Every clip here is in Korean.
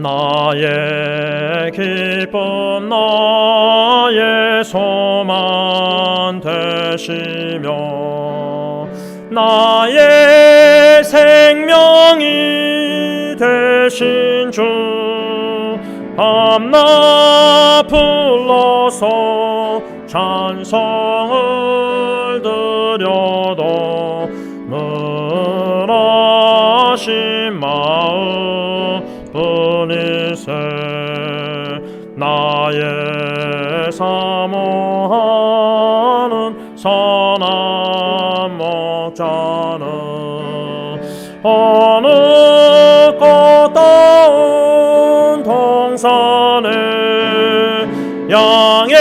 나의 기쁨 나의 소망 되시며 나의 생명이 되신 주 밤낮 불러서 찬송을 드려도 늘하신 마음 뿐이세 나의 사모하는 선한 목자는 어느 꽃다운 동산에 양의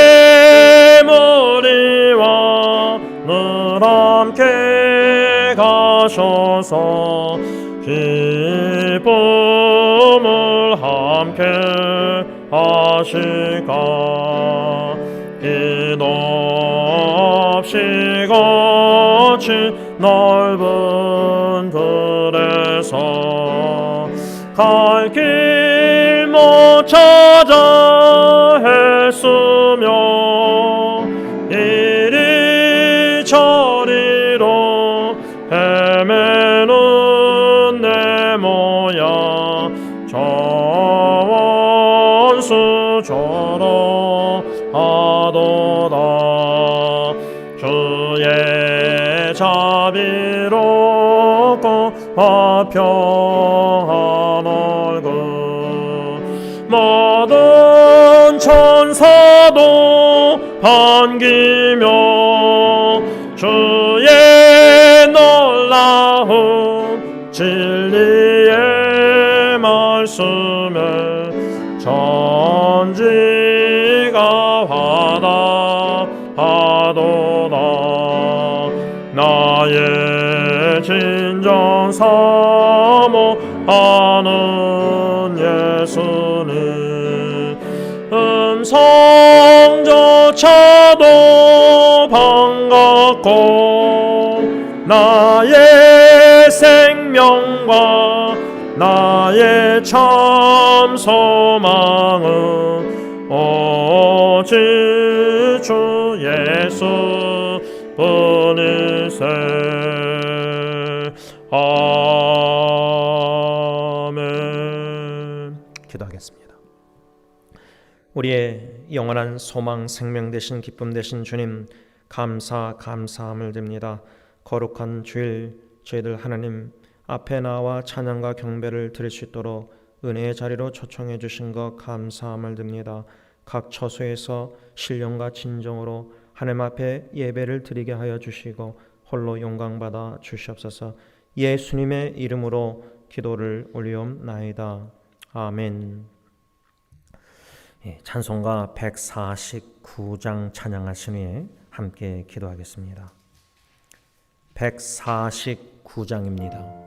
무리와 늘 함께 가셔서 기쁨을 함께 하실까 기도 없이 거친 넓은 들에서 갈 길 못 찾아 했으며 이리 저리로 헤매는 내 모양 저 원수처럼 하도다 주의 자비롭고 화평한 얼굴 모든 천사도 반기며 주의 놀라운 진리의 말씀에 천지가 화답하도다 나의 진정 사모하는 예수님 음성조차도 반갑고 나의 생명과 나의 참 소망은 오직 주 예수 뿐이세 아멘. 기도하겠습니다. 우리의 영원한 소망 생명 되신 기쁨 되신 주님 감사함을 드립니다. 거룩한 주일 저희들 하나님 앞에 나와 찬양과 경배를 드릴 수 있도록 은혜의 자리로 초청해 주신 것 감사함을 드립니다. 각 처소에서 신령과 진정으로 하나님 앞에 예배를 드리게 하여 주시고 홀로 영광받아 주시옵소서. 예수님의 이름으로 기도를 올리옵나이다. 아멘. 찬송가 149장 찬양하신 후에 함께 기도하겠습니다. 149장입니다.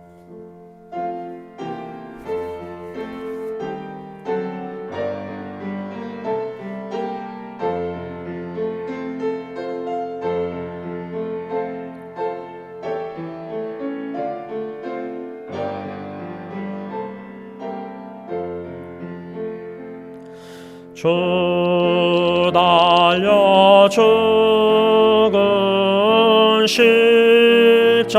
주 달려 죽은 십자가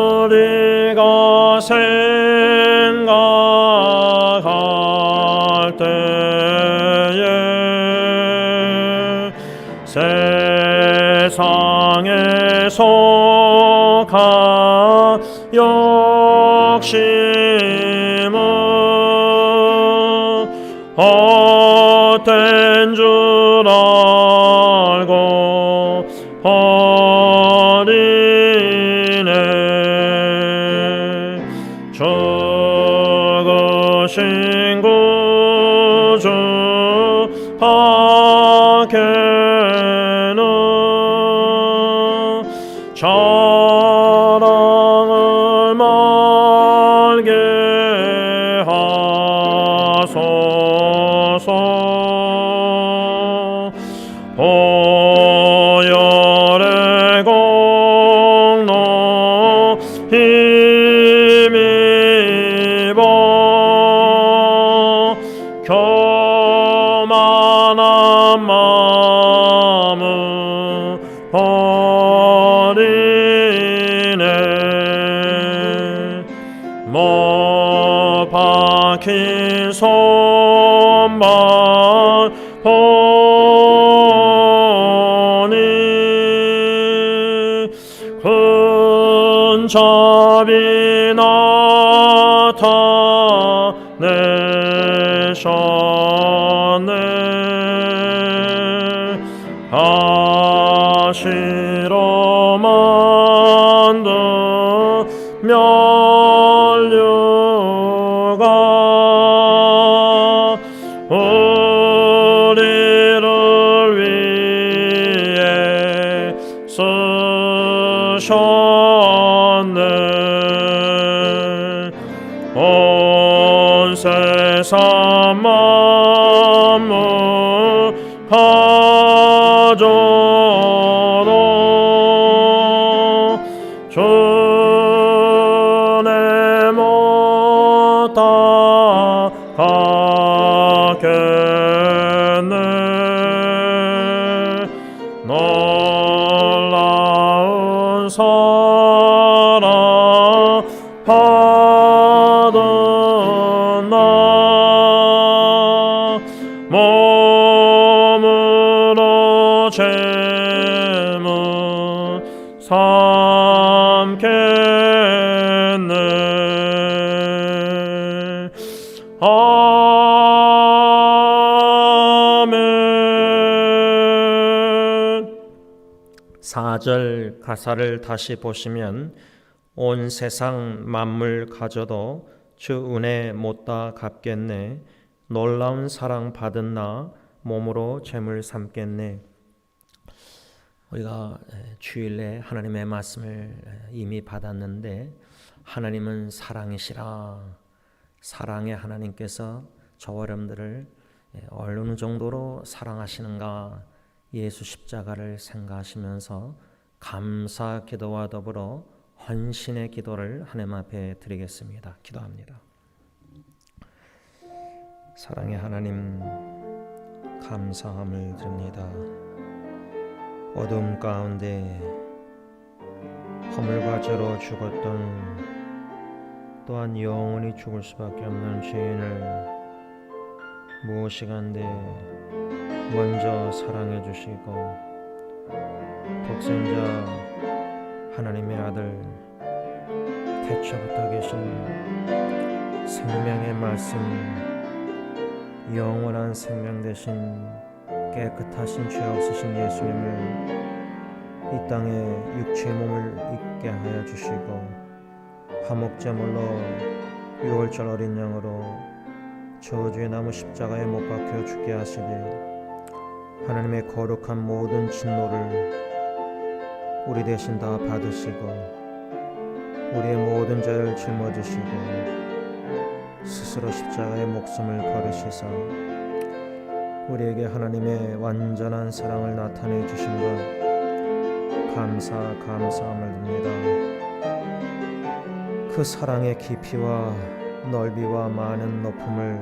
우리가 생각할 때에 세상에 속한 욕심은 헛된 줄 알고 버리네. 죽으신 구주 밖에는 자랑을 말게 하소서. 보혈의 공로 못 박힌 손만 보니 근접이 나타내셨네. 가시로 만든 면류가 우리를 위해 쓰셨네. 온 세상 만물 가져도 주내 못 다가겠네. 놀라운 사랑 받은 나 몸으로 재물 삼겠네. 아멘. 4절 가사를 다시 보시면 온 세상 만물 가져도 주 은혜 못다 갚겠네. 놀라운 사랑 받은 나 몸으로 재물 삼겠네. 우리가 주일에 하나님의 말씀을 이미 받았는데 하나님은 사랑이시라. 사랑의 하나님께서 저와 여러분들을 어느 정도로 사랑하시는가 예수 십자가를 생각하시면서 감사 기도와 더불어 헌신의 기도를 하나님 앞에 드리겠습니다. 기도합니다. 사랑의 하나님, 감사함을 드립니다. 어둠 가운데 허물과 죄로 죽었던, 또한 영원히 죽을 수밖에 없는 죄인을 무엇이간데 먼저 사랑해 주시고 독생자 하나님의 아들 태초부터 계신 생명의 말씀, 영원한 생명 되신 깨끗하신 죄 없으신 예수님을 이 땅에 육체의 몸을 입게 하여 주시고 화목제물로 6월절 어린 양으로 저주의 나무 십자가에 못 박혀 죽게 하시되 하나님의 거룩한 모든 진노를 우리 대신 다 받으시고 우리의 모든 죄를 짊어지시고 스스로 십자가의 목숨을 걸으시사 우리에게 하나님의 완전한 사랑을 나타내 주신 것 감사함을 드립니다. 그 사랑의 깊이와 넓이와 많은 높음을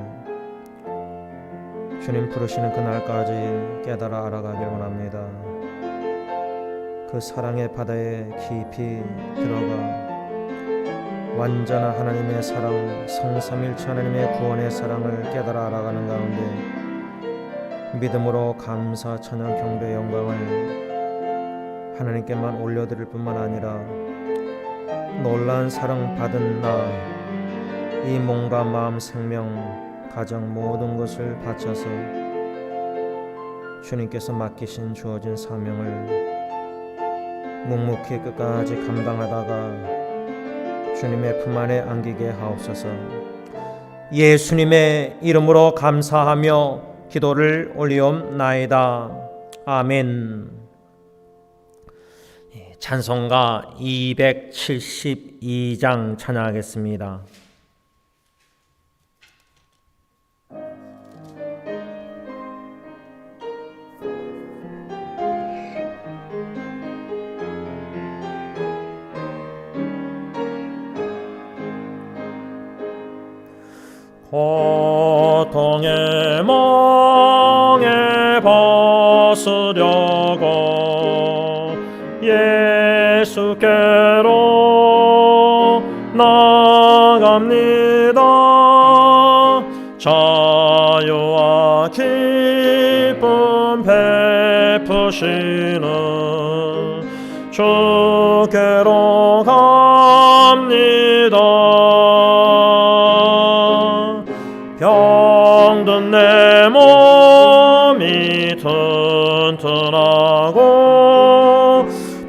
주님 부르시는 그날까지 깨달아 알아가길 원합니다. 그 사랑의 바다에 깊이 들어가 완전한 하나님의 사랑, 성삼일체 하나님의 구원의 사랑을 깨달아 알아가는 가운데 믿음으로 감사, 찬양, 경배, 영광을 하나님께만 올려드릴 뿐만 아니라 놀라운 사랑 받은 나, 이 몸과 마음, 생명, 가정 모든 것을 바쳐서 주님께서 맡기신 주어진 사명을 묵묵히 끝까지 감당하다가 주님의 품 안에 안기게 하옵소서. 예수님의 이름으로 감사하며 기도를 올리옵나이다. 아멘. 찬송가 272장 찬양하겠습니다. 고통의 멍에 벗으려고 예수께로 나갑니다. 자유와 기쁨 베푸시는 주께로 갑니다. 병든 내 몸이 튼튼하고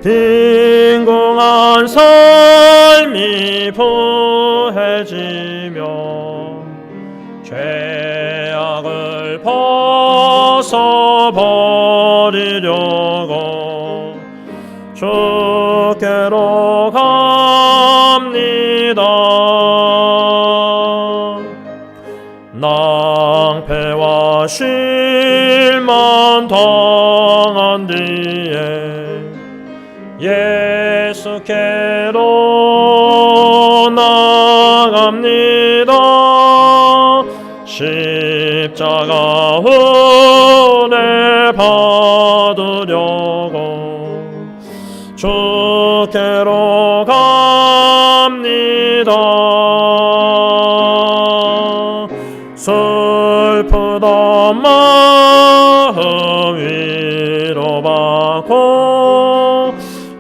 빈궁한 삶이 부해지며 죄악을 벗어버리려고 주께로 갑니다. 낭패와 실망 당한 뒤에 예수께로 나갑니다. 십자가 은혜 받으려고 주께로 갑니다. 슬프던 마음 위로받고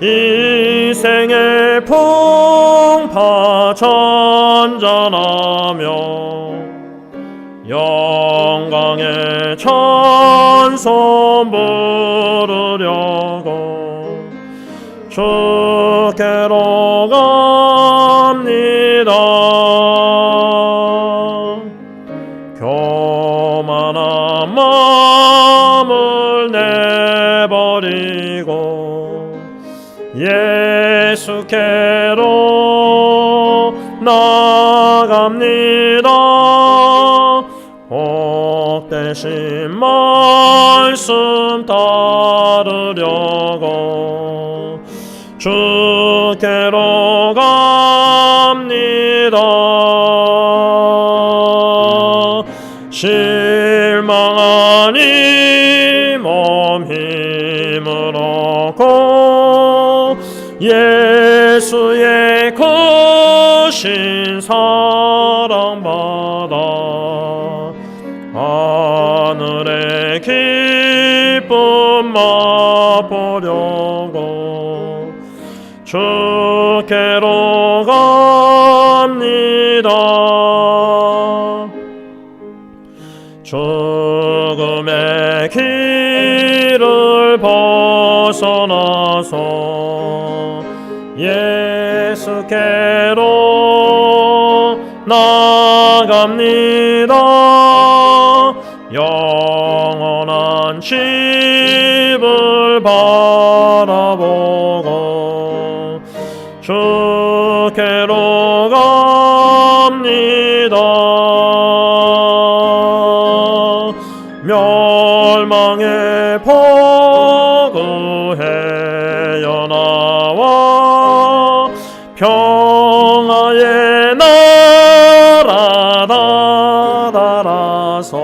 인생의 풍파 잔잔하며 영광의 찬송 부르려고 주께로 갑니다. 교만한 마음을 내버리고 예수께로 나갑니다. 복되신 말씀 따르려고 주께로 갑니다. 실망한 이 몸 힘을 얻고 예수의 크신 사랑받아 하늘의 기쁨 맛보려고 주께로 갑니다. 죽음의 길을 벗어나서 예수께로 나갑니다. 영원한 집을 바라보고 주께로 갑니다. 멸망의 포구에 연하와 평화의 나라 다다라서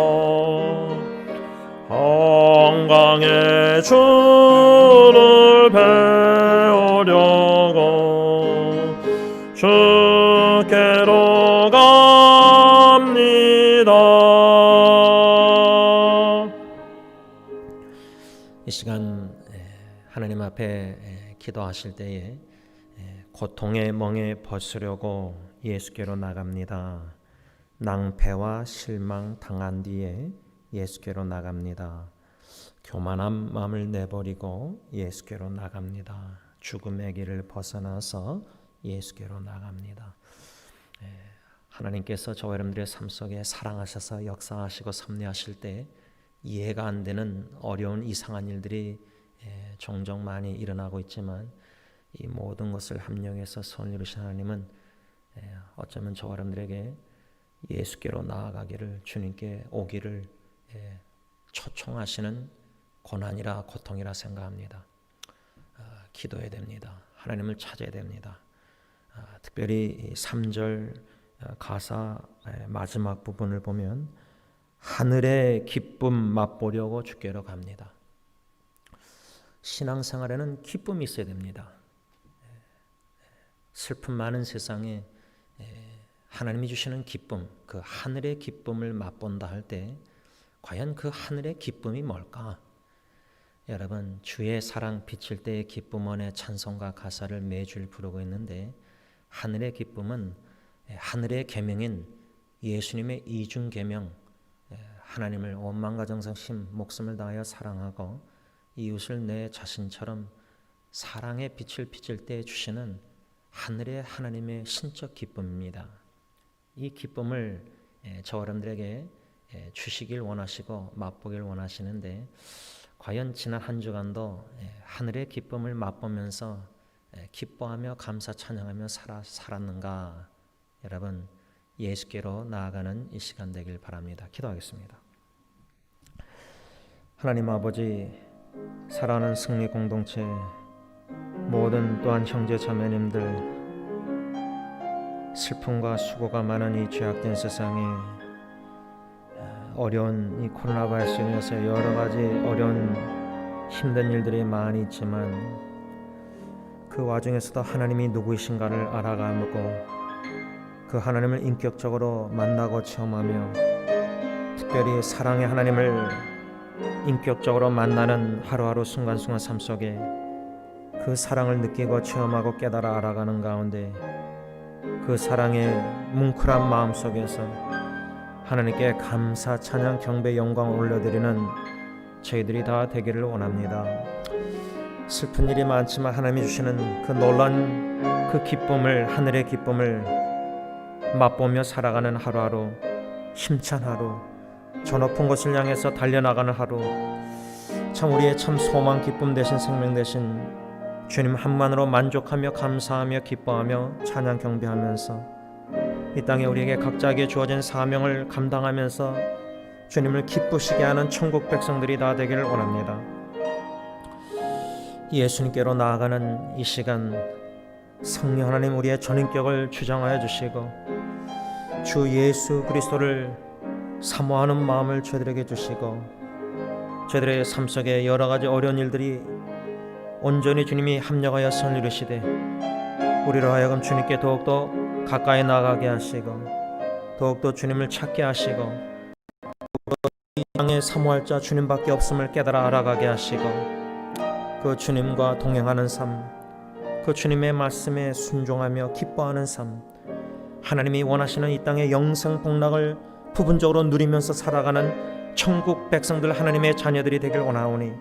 건강의 주를 배우려고 주께로 갑니다. 이 시간 하나님 앞에 기도하실 때에 고통의 멍에 벗으려고 예수께로 나갑니다. 낭패와 실망 당한 뒤에 예수께로 나갑니다. 교만한 마음을 내버리고 예수께로 나갑니다. 죽음의 길을 벗어나서 예수께로 나갑니다. 하나님께서 저와 여러분들의 삶 속에 사랑하셔서 역사하시고 섭리하실 때 이해가 안 되는 어려운 이상한 일들이 종종 많이 일어나고 있지만 이 모든 것을 합력해서 선을 이루신 하나님은 어쩌면 저와 여러분들에게 예수께로 나아가기를, 주님께 오기를 초청하시는 고난이라 고통이라 생각합니다. 기도해야 됩니다. 하나님을 찾아야 됩니다. 특별히 3절 가사 마지막 부분을 보면 하늘의 기쁨 맛보려고 주께로 갑니다. 신앙생활에는 기쁨이 있어야 됩니다. 슬픔 많은 세상에 하나님이 주시는 기쁨, 그 하늘의 기쁨을 맛본다 할 때 과연 그 하늘의 기쁨이 뭘까? 여러분, 주의 사랑 비칠 때의 기쁨원의 찬송과 가사를 매주일 부르고 있는데, 하늘의 기쁨은 하늘의 계명인 예수님의 이중 계명, 하나님을 온 마음과 정성 심 목숨을 다하여 사랑하고 이웃을 내 자신처럼 사랑의 빛을 비칠 때 주시는 하늘의 하나님의 신적 기쁨입니다. 이 기쁨을 저 여러분들에게 주시길 원하시고 맛보길 원하시는데, 과연 지난 한 주간도 하늘의 기쁨을 맛보면서 기뻐하며 감사 찬양하며 살았는가? 여러분, 예수께로 나아가는 이 시간 되길 바랍니다. 기도하겠습니다. 하나님 아버지, 사랑하는 승리 공동체 모든 또한 형제 자매님들, 슬픔과 수고가 많은 이 죄악된 세상에 어려운 이 코로나 바이러스로 인해서 여러 가지 어려운 힘든 일들이 많이 있지만, 그 와중에서도 하나님이 누구이신가를 알아가고 그 하나님을 인격적으로 만나고 체험하며, 특별히 사랑의 하나님을 인격적으로 만나는 하루하루 순간순간 삶 속에 그 사랑을 느끼고 체험하고 깨달아 알아가는 가운데, 그 사랑의 뭉클한 마음 속에서 하나님께 감사, 찬양, 경배, 영광을 올려드리는 저희들이 다 되기를 원합니다. 슬픈 일이 많지만 하나님이 주시는 그 놀라운 그 기쁨을, 하늘의 기쁨을 맛보며 살아가는 하루하루, 힘찬 하루, 저 높은 곳을 향해서 달려나가는 하루, 참 우리의 참 소망, 기쁨 되신 생명 되신 주님 한만으로 만족하며 감사하며 기뻐하며 찬양 경배하면서 이 땅에 우리에게 각자에게 주어진 사명을 감당하면서 주님을 기쁘시게 하는 천국 백성들이 다 되기를 원합니다. 예수님께로 나아가는 이 시간, 성령 하나님 우리의 전인격을 주장하여 주시고 주 예수 그리스도를 사모하는 마음을 저희들에게 주시고, 저희들의 삶 속에 여러 가지 어려운 일들이 온전히 주님이 합력하여 선을 이루시되 우리로 하여금 주님께 더욱더 가까이 나가게 하시고, 더욱더 주님을 찾게 하시고, 이 땅에 사모할 자 주님밖에 없음을 깨달아 알아가게 하시고, 그 주님과 동행하는 삶, 그 주님의 말씀에 순종하며 기뻐하는 삶, 하나님이 원하시는 이 땅의 영생 복락을 부분적으로 누리면서 살아가는 천국 백성들, 하나님의 자녀들이 되길 원하오니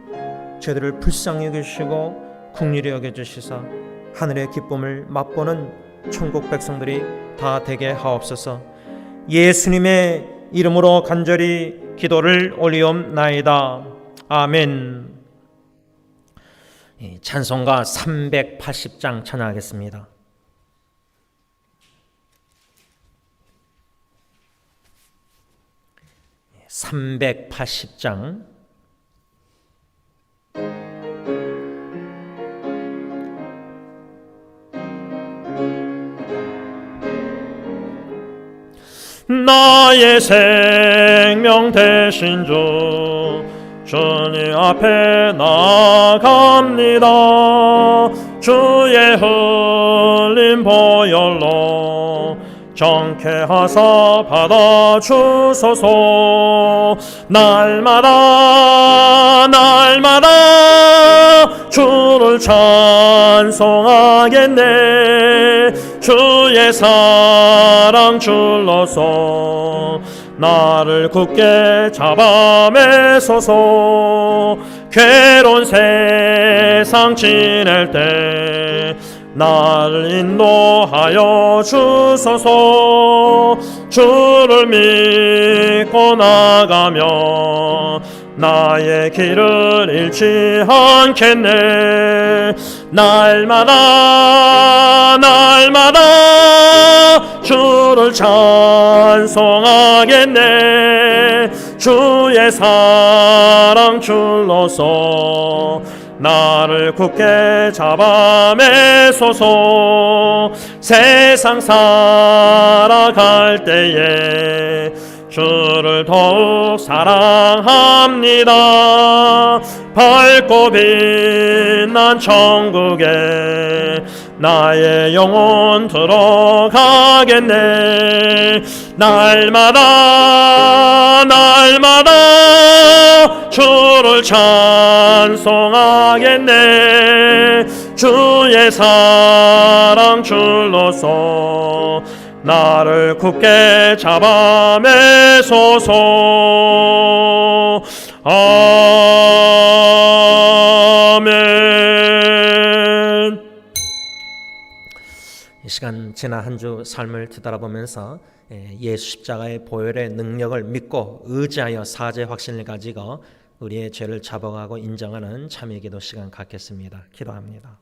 저희들을 불쌍히 여기시고 긍휼히 여겨주시사 하늘의 기쁨을 맛보는 천국 백성들이 다 되게 하옵소서. 예수님의 이름으로 간절히 기도를 올리옵나이다. 아멘. 찬송가 380장 찬양하겠습니다. (380장) 나의 생명 되신 주 주님 앞에 나갑니다. 주의 흘린 보혈로 정케하사 받아주소서. 날마다 주를 찬송하겠네. 주의 사랑 줄로서 나를 굳게 잡아매소서. 괴로운 세상 지낼 때 나를 인도하여 주소서. 주를 믿고 나가며 나의 길을 잃지 않겠네. 날마다 주를 찬송하겠네. 주의 사랑 줄로서 나를 굳게 잡아매소서. 세상 살아갈 때에 주를 더욱 사랑합니다. 밝고 빛난 천국에 나의 영혼 들어가겠네. 날마다 주를 찬송하겠네. 주의 사랑 줄로서 나를 굳게 잡아매소서. 아멘. 이 시간 지난 한 주 삶을 뒤돌아보면서 예수 십자가의 보혈의 능력을 믿고 의지하여 사죄 확신을 가지고 우리의 죄를 잡아가고 인정하는 참회 기도 시간 갖겠습니다. 기도합니다.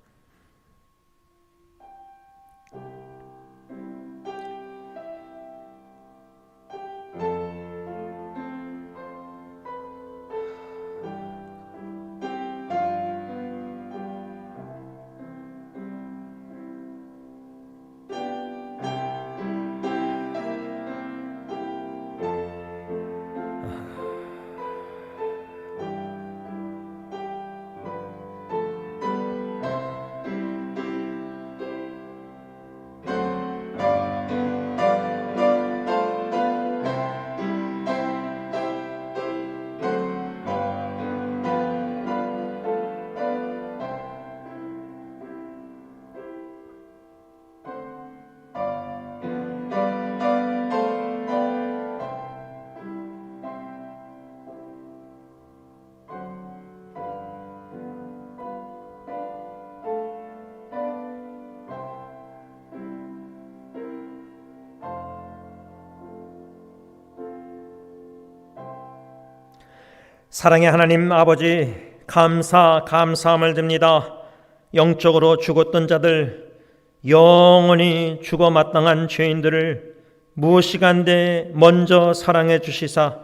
사랑의 하나님 아버지, 감사함을 드립니다. 영적으로 죽었던 자들, 영원히 죽어 마땅한 죄인들을 무시간대 먼저 사랑해 주시사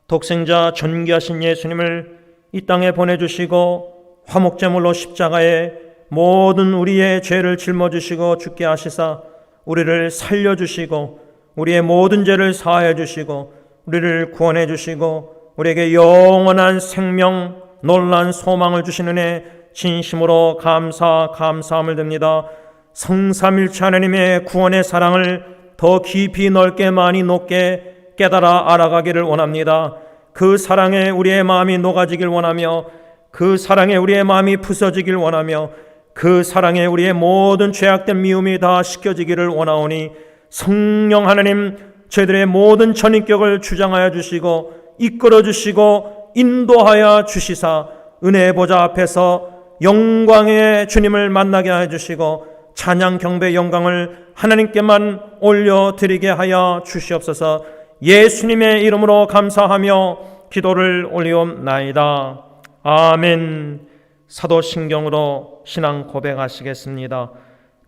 독생자 존귀하신 예수님을 이 땅에 보내주시고 화목제물로 십자가에 모든 우리의 죄를 짊어지시고 죽게 하시사 우리를 살려주시고 우리의 모든 죄를 사하여 주시고 우리를 구원해 주시고 우리에게 영원한 생명, 놀란 소망을 주시는 애 진심으로 감사함을 드립니다. 성삼일체 하나님의 구원의 사랑을 더 깊이 넓게 많이 높게 깨달아 알아가기를 원합니다. 그 사랑에 우리의 마음이 녹아지길 원하며 그 사랑에 우리의 마음이 부서지길 원하며 그 사랑에 우리의 모든 죄악된 미움이 다 씻겨지기를 원하오니 성령 하나님, 저희들의 모든 전인격을 주장하여 주시고 이끌어 주시고 인도하여 주시사 은혜의 보좌 앞에서 영광의 주님을 만나게 하여 주시고 찬양 경배 영광을 하나님께만 올려드리게 하여 주시옵소서. 예수님의 이름으로 감사하며 기도를 올리옵나이다. 아멘. 사도신경으로 신앙 고백하시겠습니다.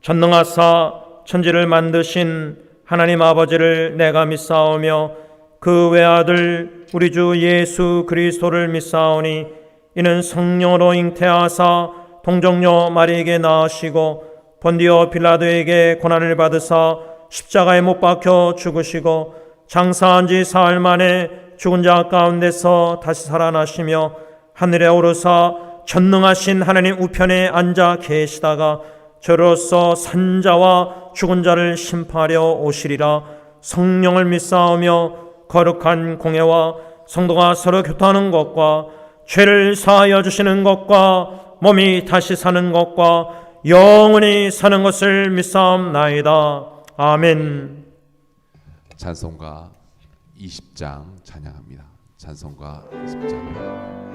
전능하사 천지를 만드신 하나님 아버지를 내가 믿사오며 그 외아들 우리 주 예수 그리스도를 믿사오니 이는 성령으로 잉태하사 동정녀 마리에게 낳으시고 본디오 빌라도에게 고난을 받으사 십자가에 못 박혀 죽으시고 장사한 지 사흘 만에 죽은 자 가운데서 다시 살아나시며 하늘에 오르사 전능하신 하나님 우편에 앉아 계시다가 저로서 산자와 죽은 자를 심판하려 오시리라. 성령을 믿사오며 거룩한 공예와 성도가 서로 교통하는 것과 죄를 사하여 주시는 것과 몸이 다시 사는 것과 영원히 사는 것을 믿사옵나이다. 아멘. 찬송가 20장 찬양합니다. 찬송가 20장.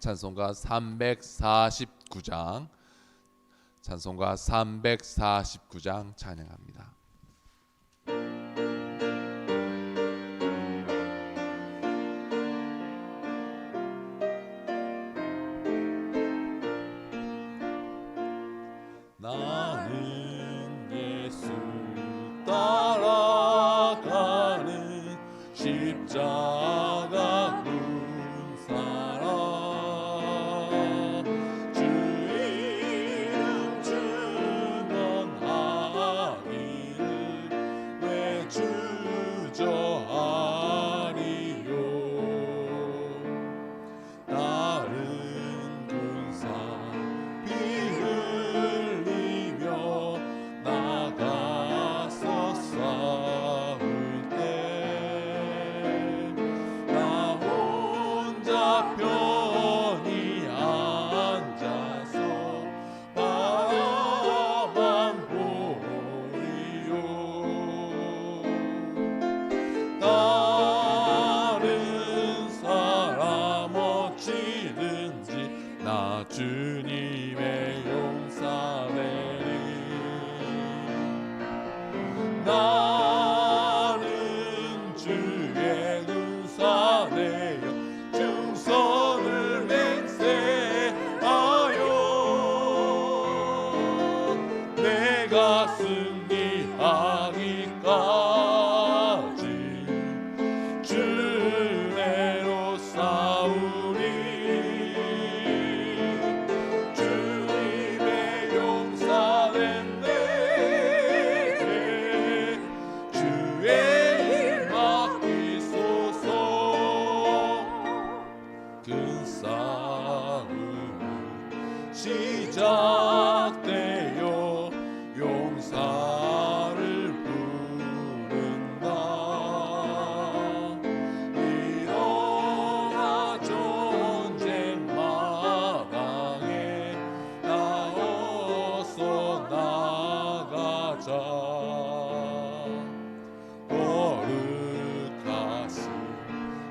찬송가 349장, 찬송가 349장 찬양합니다. 나는 예수 따라가는 십자가 군 사람, 주 이름 증언하기를 왜 주저하리요. 다른 군사 피 흘리며 나가서 싸울 때 나 혼자 편히 앉아서 바라만 보리요. 다른 사람 어찌든지 나 주님의 용사되리. 나는 주의 군사 되어 충성을 맹세하여 내가 승리하기까지 주 은혜로 싸우리. 주님의 용사된 내게 주의 일 맡기소서. 그 싸움은 시작되어 용사를 부른다. 일어나 전쟁 마당에 나어서 나가자. 거룩하신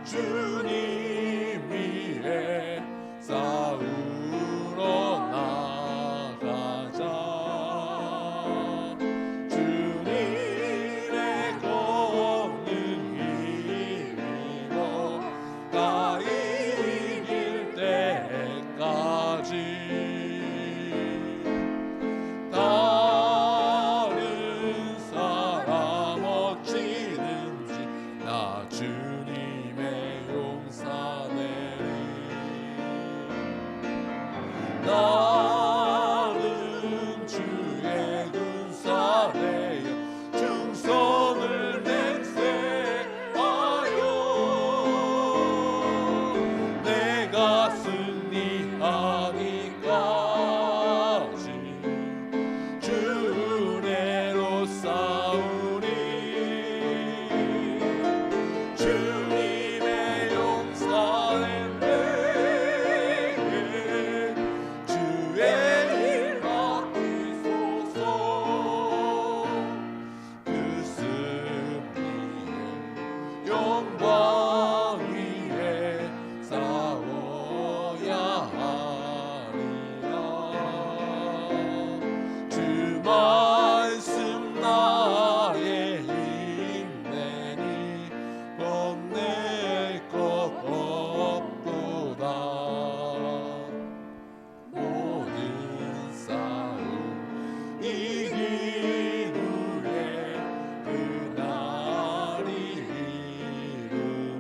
주님 위에 싸우러 나가자. 주님의 권능 힘입어 다 이길 때까지. 다른 사람 어찌든지 나 주님의 용사되리. 나는 주의 군사 되어 충성을 맹세하여 내가 승리하기까지 주 은혜로 싸우리. 주님의 용사된 내게 주의 일 맡기소서. 그 승리의 영광 위에 싸워야 하리라. 주 말씀 나의 힘내니 겁낼 것 없도다. 모든 싸움 이긴 후에 그날이 이르리.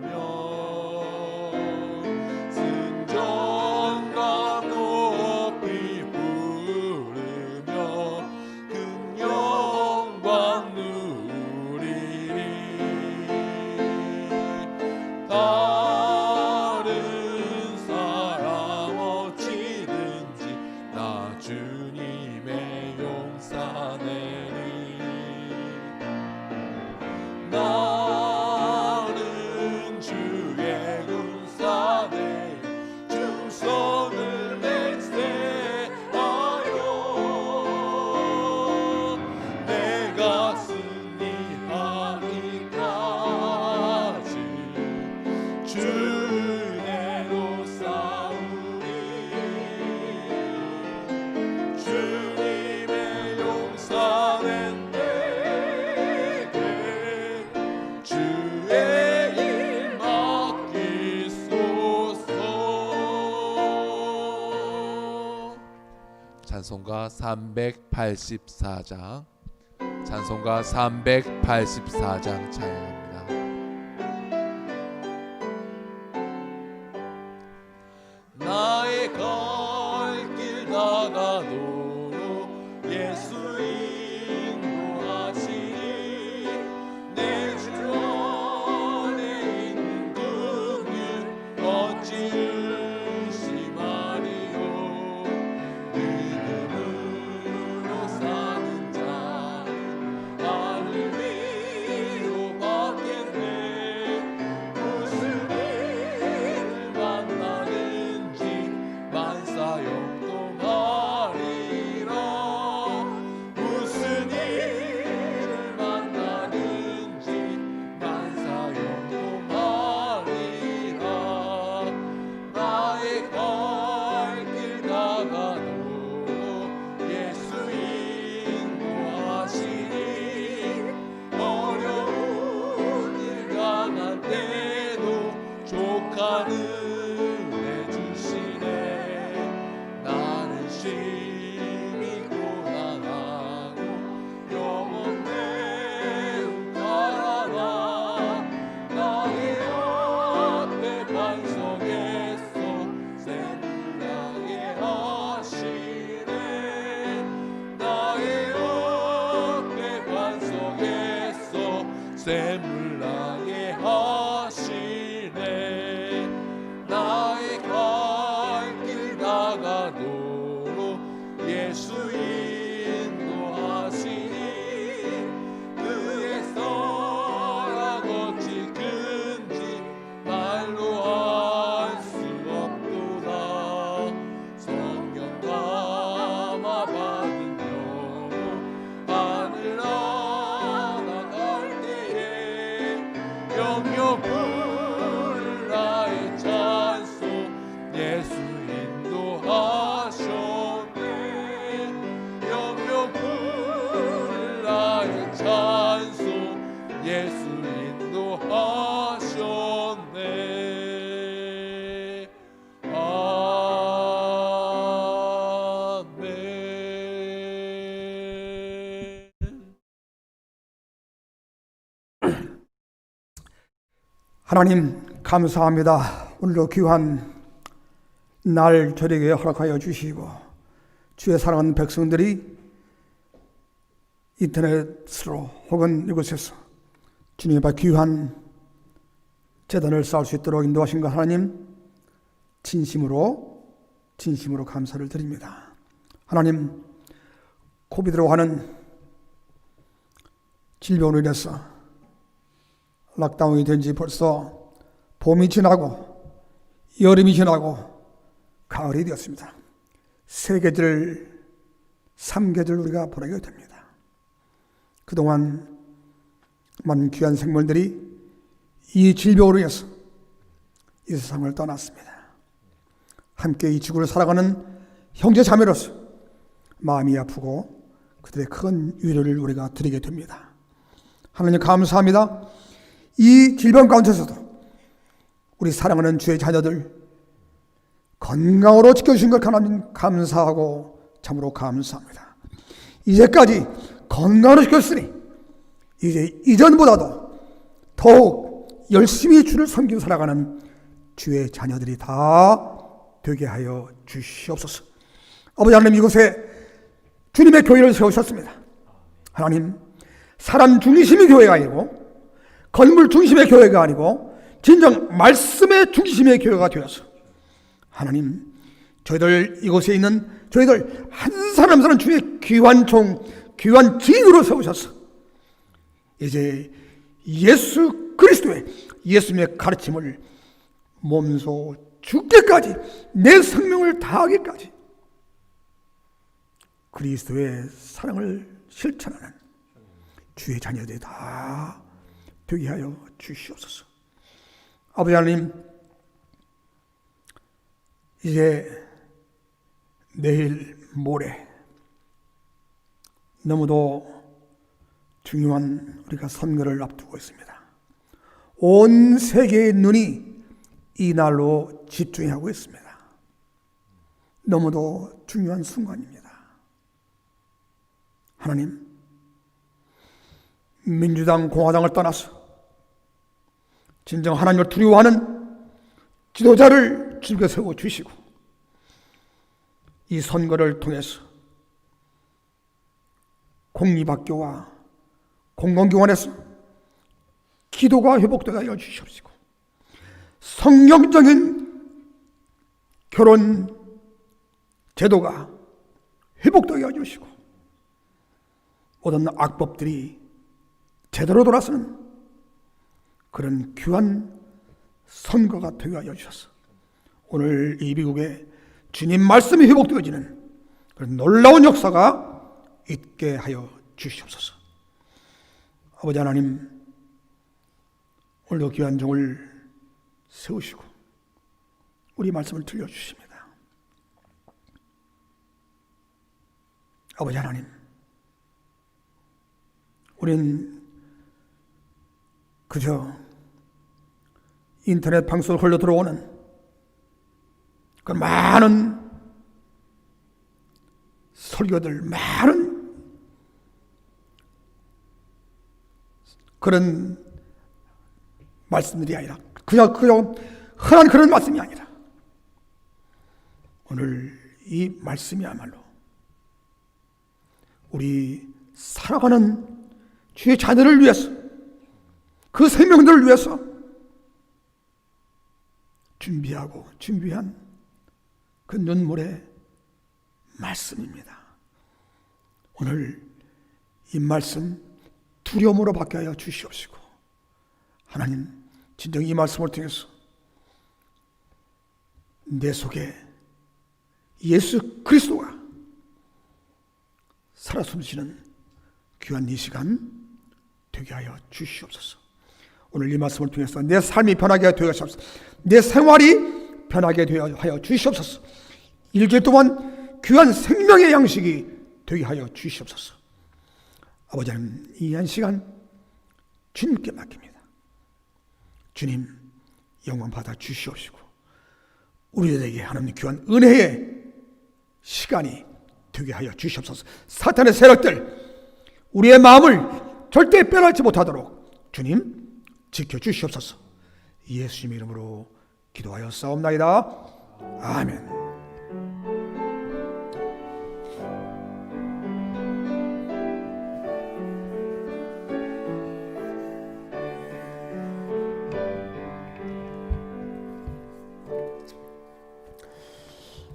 찬송가 384장 찬송가 384장 찬양합니다. 나의 갈 길 다가도록 예수 인도하시니 내 주 안에 있는 긍휼 어찌 의심하리요. 믿음으로 사는 자는 하늘 위로 받겠네. 무슨 일을 만나는지 만사 역동하리라. 무슨 일을 만나는지 만사 역동하리라. 나의 갈 길 다가도록 예수 인도하시니 어려운 일 강한 때도 족한 은혜 주시네. 나는 심히 고난하고 영원 매우 가라나. 나의 앞에 반석에서 샘나게 하시네. 나의 앞에 반석에서 샘나게 하시네. 나의 갈 길 다가도록 예수 인도하시니 그의 사랑 어찌 큰지 말로 알 수 없도다. 성령 담아 받은 영혼 하늘 날아갈 때에 영영 부를 나의 찬송 예수 인도하셨네. 영영 부를 나의 찬송 예수 인도하셨네. 아멘. 하나님 감사합니다. 오늘도 귀한 날 저에게 허락하여 주시고 주의 사랑하는 백성들이 인터넷으로 혹은 이곳에서 주님 앞에 귀한 제단을 쌓을 수 있도록 인도하신 것 하나님 진심으로 감사를 드립니다. 하나님 코비드로 하는 질병으로 인해서 락다운이 된 지 벌써 봄이 지나고 여름이 지나고 가을이 되었습니다. 3계절, 3계절 우리가 보내게 됩니다. 그동안 많은 귀한 생물들이 이 질병으로 인해서 이 세상을 떠났습니다. 함께 이 지구를 살아가는 형제 자매로서 마음이 아프고 그들의 큰 위로를 우리가 드리게 됩니다. 하나님 감사합니다. 이 질병 가운데서도 우리 사랑하는 주의 자녀들 건강으로 지켜주신 것 하나님 감사하고 참으로 감사합니다. 이제까지 건강으로 지켰으니 이제 이전보다도 더욱 열심히 주를 섬기고 살아가는 주의 자녀들이 다 되게 하여 주시옵소서. 아버지 하나님 이곳에 주님의 교회를 세우셨습니다. 하나님 사람 중심의 교회가 아니고 건물 중심의 교회가 아니고 진정 말씀의 중심의 교회가 되어서 하나님 저희들 이곳에 있는 저희들 한 사람 한 사람 주의 귀한 종 귀한 증인으로 세우셔서 이제 예수 그리스도의 예수님의 가르침을 몸소 죽기까지 내 생명을 다하기까지 그리스도의 사랑을 실천하는 주의 자녀들이 다 되게 하여 주시옵소서. 아버지 하나님 이제 내일 모레 너무도 중요한 우리가 선거를 앞두고 있습니다. 온 세계의 눈이 이 날로 집중하고 있습니다. 너무도 중요한 순간입니다. 하나님, 민주당, 공화당을 떠나서 진정 하나님을 두려워하는 지도자를 즐겨 세워 주시고, 이 선거를 통해서 공립학교와 공공기관에서 기도가 회복되게 하여 주시옵시고, 성경적인 결혼 제도가 회복되게 하여 주시고, 모든 악법들이 제대로 돌아서는 그런 귀한 선거가 되게 하여 주셔서 오늘 이 미국에 주님 말씀이 회복되어지는 그런 놀라운 역사가 있게 하여 주시옵소서. 아버지 하나님, 오늘도 귀한 종을 세우시고 우리 말씀을 들려주십니다. 아버지 하나님, 우린 그저 인터넷 방송을 흘러 들어오는 그 많은 설교들, 많은 그런 말씀들이 아니라 그냥 흔한 그런 말씀이 아니라 오늘 이 말씀이야말로 우리 살아가는 주의 자녀를 위해서, 그 생명들을 위해서 준비한 그 눈물의 말씀입니다. 오늘 이 말씀 두려움으로 받게 하여 주시옵시고, 하나님, 진정 이 말씀을 통해서 내 속에 예수 그리스도가 살아 숨쉬는 귀한 이 시간 되게 하여 주시옵소서. 오늘 이 말씀을 통해서 내 삶이 변하게 되어 주시옵소서. 내 생활이 변하게 하여 주시옵소서. 일주일 동안 귀한 생명의 양식이 되게 하여 주시옵소서. 아버지 하나님, 이 한 시간 주님께 맡깁니다. 주님, 영광 받아 주시옵시고 우리들에게 하나님 귀한 은혜의 시간이 되게 하여 주시옵소서. 사탄의 세력들, 우리의 마음을 절대 빼앗지 못하도록 주님 지켜주시옵소서. 예수님 이름으로 기도하여 싸움나이다. 아멘.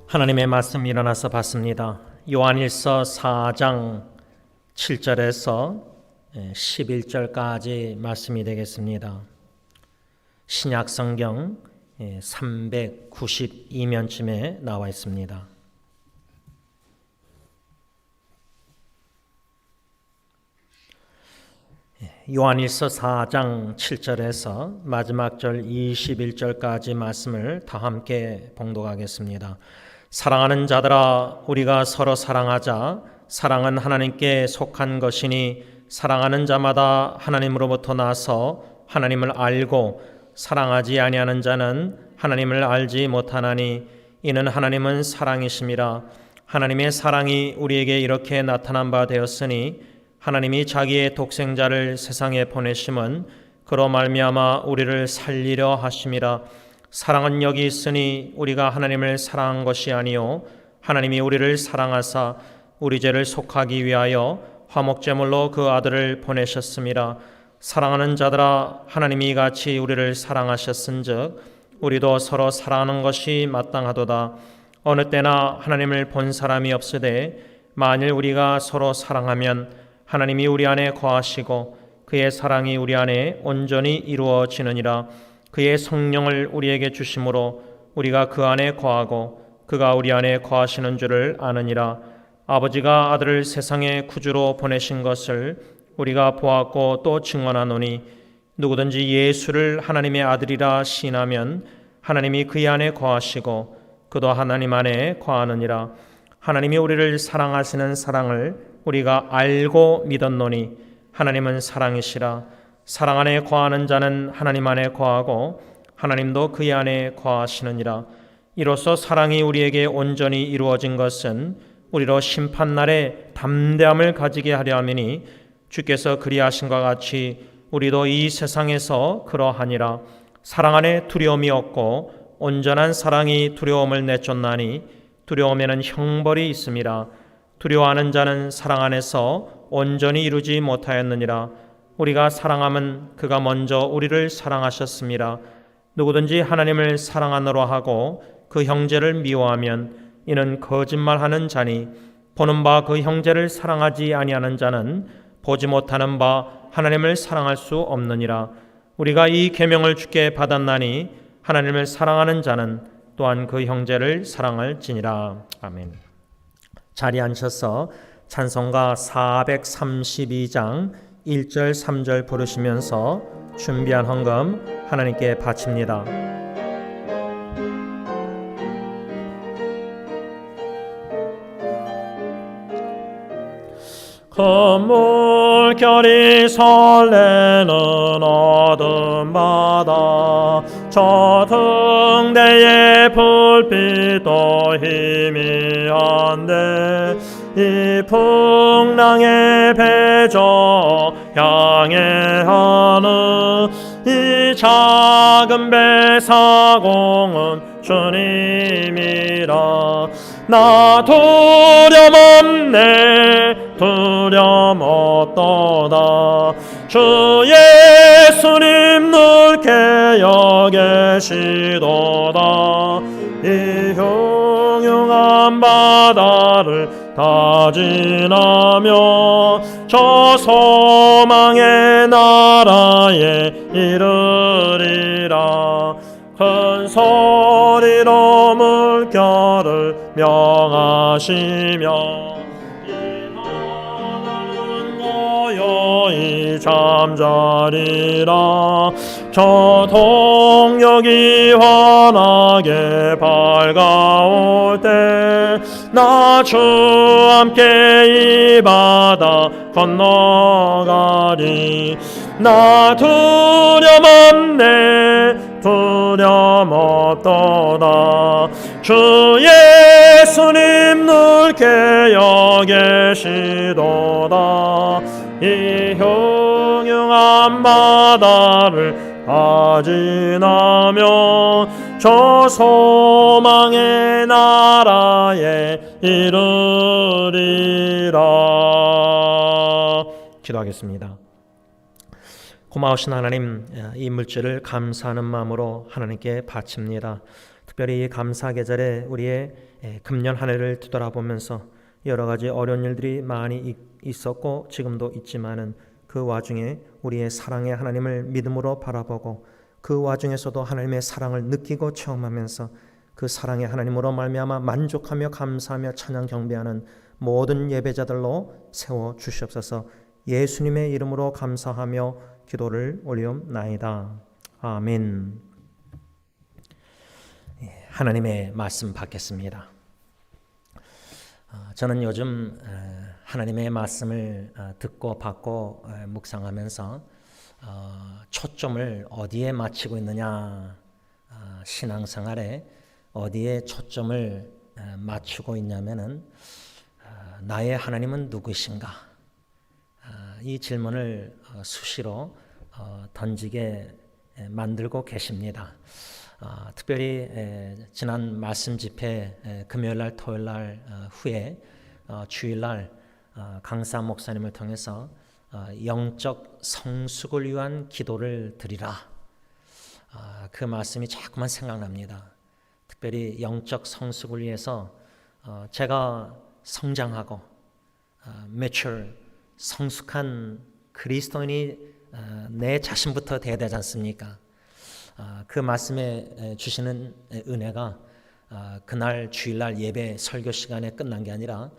하나님의 말씀 일어나서 봤습니다. 요한일서 4장 7절에서 11절까지 말씀이 되겠습니다. 신약성경 392면쯤에 나와 있습니다. 요한일서 4장 7절에서 마지막 절 21절까지 말씀을 다 함께 봉독하겠습니다. 사랑하는 자들아, 우리가 서로 사랑하자. 사랑은 하나님께 속한 것이니 사랑하는 자마다 하나님으로부터 나서 하나님을 알고 사랑하지 아니하는 자는 하나님을 알지 못하나니 이는 하나님은 사랑이심이라. 하나님의 사랑이 우리에게 이렇게 나타난 바 되었으니 하나님이 자기의 독생자를 세상에 보내심은 그로 말미암아 우리를 살리려 하심이라. 사랑은 여기 있으니 우리가 하나님을 사랑한 것이 아니요 하나님이 우리를 사랑하사 우리 죄를 속하기 위하여 화목제물로 그 아들을 보내셨음이라. 사랑하는 자들아, 하나님이 같이 우리를 사랑하셨은즉 우리도 서로 사랑하는 것이 마땅하도다. 어느 때나 하나님을 본 사람이 없으되 만일 우리가 서로 사랑하면 하나님이 우리 안에 거하시고 그의 사랑이 우리 안에 온전히 이루어지느니라. 그의 성령을 우리에게 주심으로 우리가 그 안에 거하고 그가 우리 안에 거하시는 줄을 아느니라. 아버지가 아들을 세상에 구주로 보내신 것을 우리가 보았고 또 증언하노니 누구든지 예수를 하나님의 아들이라 시인하면 하나님이 그의 안에 거하시고 그도 하나님 안에 거하느니라. 하나님이 우리를 사랑하시는 사랑을 우리가 알고 믿었노니 하나님은 사랑이시라. 사랑 안에 거하는 자는 하나님 안에 거하고 하나님도 그의 안에 거하시느니라. 이로써 사랑이 우리에게 온전히 이루어진 것은 우리로 심판날에 담대함을 가지게 하려 함이니 주께서 그리하신 것 같이 우리도 이 세상에서 그러하니라. 사랑 안에 두려움이 없고 온전한 사랑이 두려움을 내쫓나니 두려움에는 형벌이 있음이라. 두려워하는 자는 사랑 안에서 온전히 이루지 못하였느니라. 우리가 사랑함은 그가 먼저 우리를 사랑하셨습니다. 누구든지 하나님을 사랑하노라 하고 그 형제를 미워하면 이는 거짓말하는 자니 보는 바 그 형제를 사랑하지 아니하는 자는 보지 못하는 바 하나님을 사랑할 수 없느니라. 우리가 이 계명을 주께 받았나니 하나님을 사랑하는 자는 또한 그 형제를 사랑할지니라. 아멘. 자리에 앉혀서 찬송가 432장 1절 3절 부르시면서 준비한 헌금 하나님께 바칩니다. 그 물결이 설레는 어둠 바다 저 등대의 불빛도 희미한데 이 풍랑의 배저 향해 하는 이 작은 배 사공은 주님이라. 나 두려움 없네 두려움 없도다. 주 예수님 넓게 여기시도다. 이 흉흉한 바다를 다 지나며 저 소망의 나라에 이르리라. 큰 소리로 물결을 명하시며 이 바다는 고요히 잠자리라. 저 동력이 환하게 밝아올 때 나 주 함께 이 바다 건너가리. 나 두려움 없네 두려움 없도다. 주 예수님 넓게 여기시도다. 이 흉흉한 바다를 다 지나며 저 소망의 나라에 이르리라. 기도하겠습니다. 고마우신 하나님, 이 물질을 감사하는 마음으로 하나님께 바칩니다. 특별히 이 감사 계절에 우리의 금년 한 해를 뒤돌아보면서 여러 가지 어려운 일들이 많이 있었고 지금도 있지만은 그 와중에 우리의 사랑의 하나님을 믿음으로 바라보고 그 와중에서도 하나님의 사랑을 느끼고 체험하면서 그 사랑의 하나님으로 말미암아 만족하며 감사하며 찬양 경배하는 모든 예배자들로 세워 주시옵소서. 예수님의 이름으로 감사하며 기도를 올리옵나이다. 아멘. 하나님의 말씀 받겠습니다. 저는 요즘 하나님의 말씀을 듣고 받고 묵상하면서 초점을 어디에 맞추고 있느냐, 신앙생활에 어디에 초점을 맞추고 있냐면은 나의 하나님은 누구신가? 이 질문을 수시로 던지게 만들고 계십니다. 특별히 지난 말씀 집회 금요일날 토요일날 후에 주일날 강사 목사님을 통해서 영적 성숙을 위한 기도를 드리라, 그 말씀이 자꾸만 생각납니다. 특별히 영적 성숙을 위해서 제가 성장하고 mature, 성숙한 그리스도인이 내 자신부터 돼야 되지 않습니까? 그 말씀에 주시는 은혜가 그날 주일날 예배 설교 시간에 끝난 게 아니라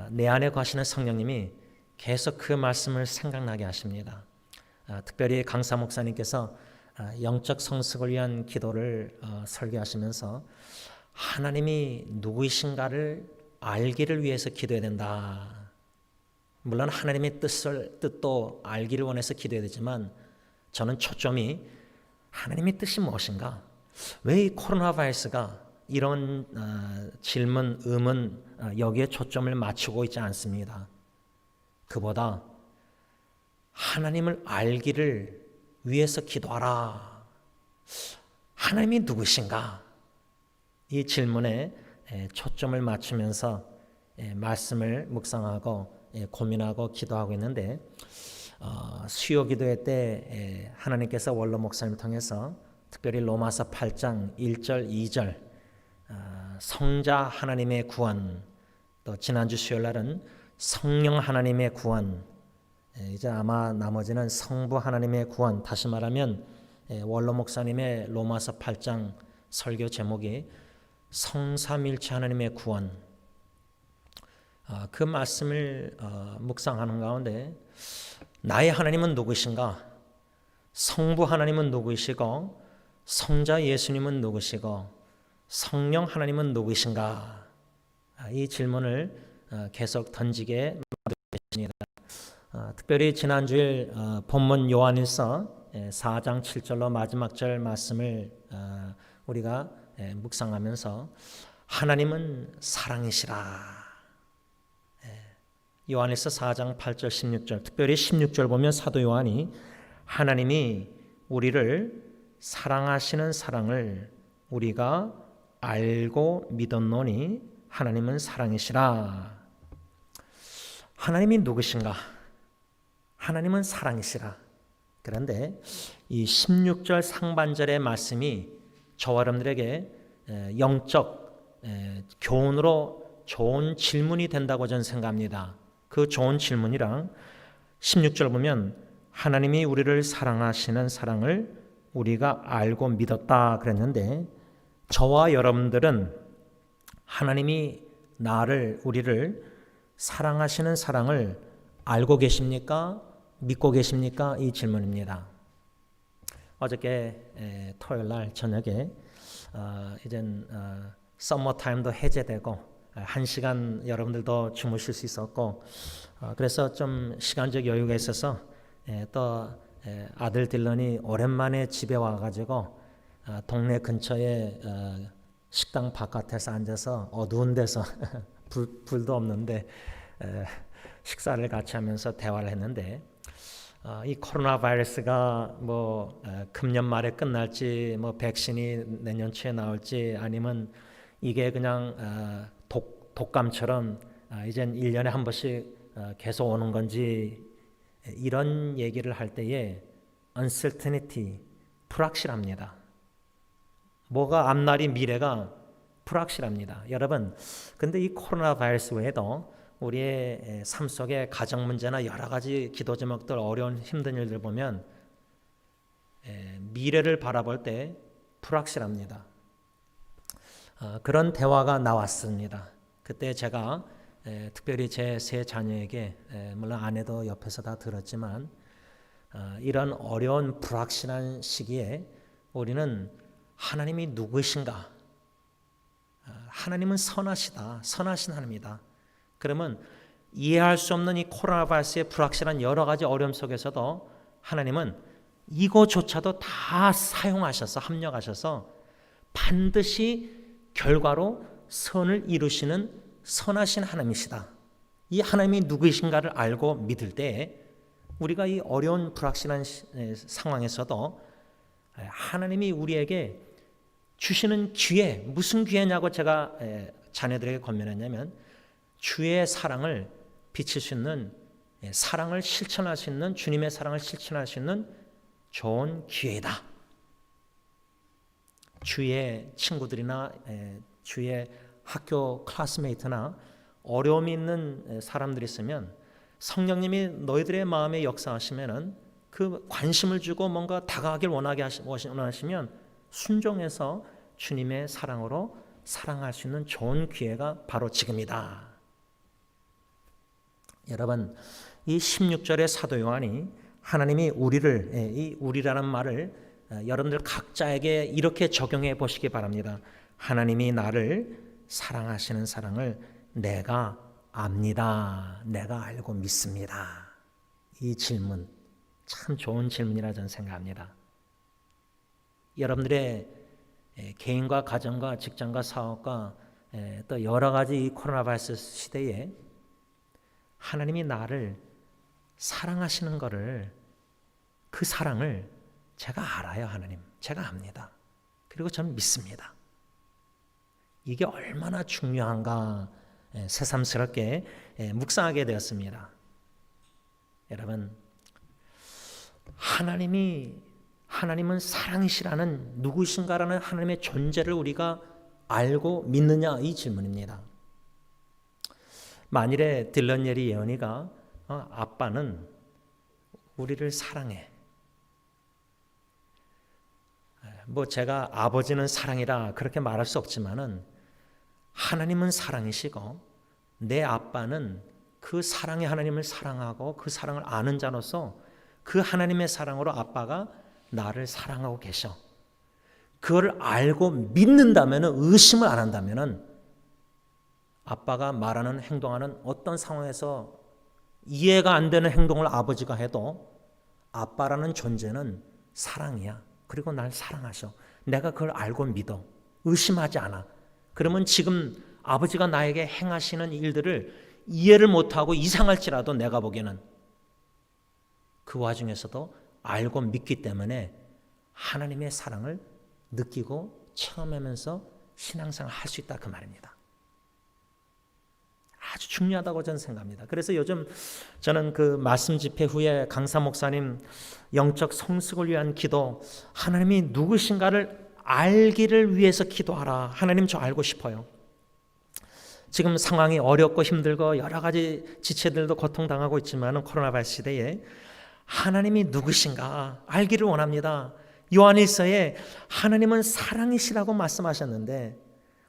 내 안에 거하시는 성령님이 계속 그 말씀을 생각나게 하십니다. 특별히 강사 목사님께서 영적 성숙을 위한 기도를 설교하시면서 하나님이 누구이신가를 알기를 위해서 기도해야 된다. 물론 하나님의 뜻도 알기를 원해서 기도해야 되지만 저는 초점이 하나님의 뜻이 무엇인가? 왜 이 코로나 바이러스가 이런 질문, 의문 여기에 초점을 맞추고 있지 않습니다. 그보다 하나님을 알기를 위해서 기도하라. 하나님이 누구신가? 이 질문에 초점을 맞추면서 말씀을 묵상하고 고민하고 기도하고 있는데 수요 기도회 때 하나님께서 원로 목사님을 통해서 특별히 로마서 8장 1절 2절 성자 하나님의 구원, 또 지난주 수요일 날은 성령 하나님의 구원, 이제 아마 나머지는 성부 하나님의 구원, 다시 말하면 원로 목사님의 로마서 8장 설교 제목이 성삼일체 하나님의 구원. 그 말씀을 묵상하는 가운데 나의 하나님은 누구신가? 성부 하나님은 누구이시고 성자 예수님은 누구시고 성령 하나님은 누구이신가? 이 질문을 계속 던지게 만드십니다. 특별히 지난주일 본문 요한일서 4장 7절로 마지막 절 말씀을 우리가 묵상하면서 하나님은 사랑이시라. 요한일서 4장 8절 16절, 특별히 16절 보면 사도 요한이 하나님이 우리를 사랑하시는 사랑을 우리가 알고 믿었노니 하나님은 사랑이시라. 하나님이 누구신가? 하나님은 사랑이시라. 그런데 이 16절 상반절의 말씀이 저와 여러분들에게 영적 교훈으로 좋은 질문이 된다고 저는 생각합니다. 그 좋은 질문이랑 16절 보면 하나님이 우리를 사랑하시는 사랑을 우리가 알고 믿었다 그랬는데 저와 여러분들은 하나님이 우리를 사랑하시는 사랑을 알고 계십니까? 믿고 계십니까? 이 질문입니다. 어저께 토요일 날 저녁에 이젠 서머 타임도 해제되고 1시간 여러분들도 주무실 수 있었고 그래서 좀 시간적 여유가 있어서 또 아들 딜런이 오랜만에 집에 와가지고 동네 근처에 식당 바깥에서 앉아서 어두운 데서 불도 없는데 식사를 같이 하면서 대화를 했는데 이 코로나 바이러스가 뭐 금년 말에 끝날지 뭐 백신이 내년 초에 나올지 아니면 이게 그냥 독감처럼 이젠 1년에 한 번씩 계속 오는 건지 이런 얘기를 할 때에 uncertainty, 불확실합니다. 뭐가 앞날이 미래가 불확실합니다. 여러분, 근데 이 코로나 바이러스 외에도 우리의 삶 속에 가정 문제나 여러 가지 기도 제목들, 어려운 힘든 일들 보면 미래를 바라볼 때 불확실합니다. 그런 대화가 나왔습니다. 그때 제가 특별히 제 세 자녀에게 물론 아내도 옆에서 다 들었지만 이런 어려운 불확실한 시기에 우리는 하나님이 누구신가? 하나님은 선하시다. 선하신 하나님이다. 그러면 이해할 수 없는 이 코로나 바이러스의 불확실한 여러 가지 어려움 속에서도 하나님은 이거조차도 다 사용하셔서 합력하셔서 반드시 결과로 선을 이루시는 선하신 하나님이시다. 이 하나님이 누구이신가를 알고 믿을 때 우리가 이 어려운 불확실한 상황에서도 하나님이 우리에게 주시는 기회, 무슨 기회냐고 제가 자녀들에게 권면했냐면 주의 사랑을 비칠 수 있는, 사랑을 실천할 수 있는, 주님의 사랑을 실천할 수 있는 좋은 기회다. 주의 친구들이나 주의 학교 클래스메이트나 어려움이 있는 사람들이 있으면 성령님이 너희들의 마음에 역사하시면은 그 관심을 주고 뭔가 다가가길 원하시면 순종해서 주님의 사랑으로 사랑할 수 있는 좋은 기회가 바로 지금이다. 여러분, 이 16절의 사도 요한이 하나님이 우리를, 이 우리라는 말을 여러분들 각자에게 이렇게 적용해 보시기 바랍니다. 하나님이 나를 사랑하시는 사랑을 내가 압니다. 내가 알고 믿습니다. 이 질문 참 좋은 질문이라 저는 생각합니다. 여러분들의 개인과 가정과 직장과 사업과 또 여러 가지 이 코로나 바이러스 시대에 하나님이 나를 사랑하시는 것을, 그 사랑을 제가 알아요. 하나님, 제가 압니다. 그리고 저는 믿습니다. 이게 얼마나 중요한가 새삼스럽게 묵상하게 되었습니다. 여러분, 하나님은 사랑이시라는, 누구신가라는 하나님의 존재를 우리가 알고 믿느냐, 이 질문입니다. 만일에 딜런 예리 예언이가 아빠는 우리를 사랑해, 뭐 제가 아버지는 사랑이라 그렇게 말할 수 없지만은 하나님은 사랑이시고 내 아빠는 그 사랑의 하나님을 사랑하고 그 사랑을 아는 자로서 그 하나님의 사랑으로 아빠가 나를 사랑하고 계셔. 그걸 알고 믿는다면, 의심을 안 한다면 아빠가 말하는, 행동하는 어떤 상황에서 이해가 안 되는 행동을 아버지가 해도 아빠라는 존재는 사랑이야. 그리고 날 사랑하셔. 내가 그걸 알고 믿어. 의심하지 않아. 그러면 지금 아버지가 나에게 행하시는 일들을 이해를 못하고 이상할지라도 내가 보기에는 그 와중에서도 알고 믿기 때문에 하나님의 사랑을 느끼고 체험하면서 신앙생활을 할 수 있다, 그 말입니다. 아주 중요하다고 저는 생각합니다. 그래서 요즘 저는 그 말씀 집회 후에 강사 목사님 영적 성숙을 위한 기도, 하나님이 누구신가를 알기를 위해서 기도하라. 하나님, 저 알고 싶어요. 지금 상황이 어렵고 힘들고 여러 가지 지체들도 고통당하고 있지만 코로나 바이러스 시대에 하나님이 누구신가 알기를 원합니다. 요한일서에 하나님은 사랑이시라고 말씀하셨는데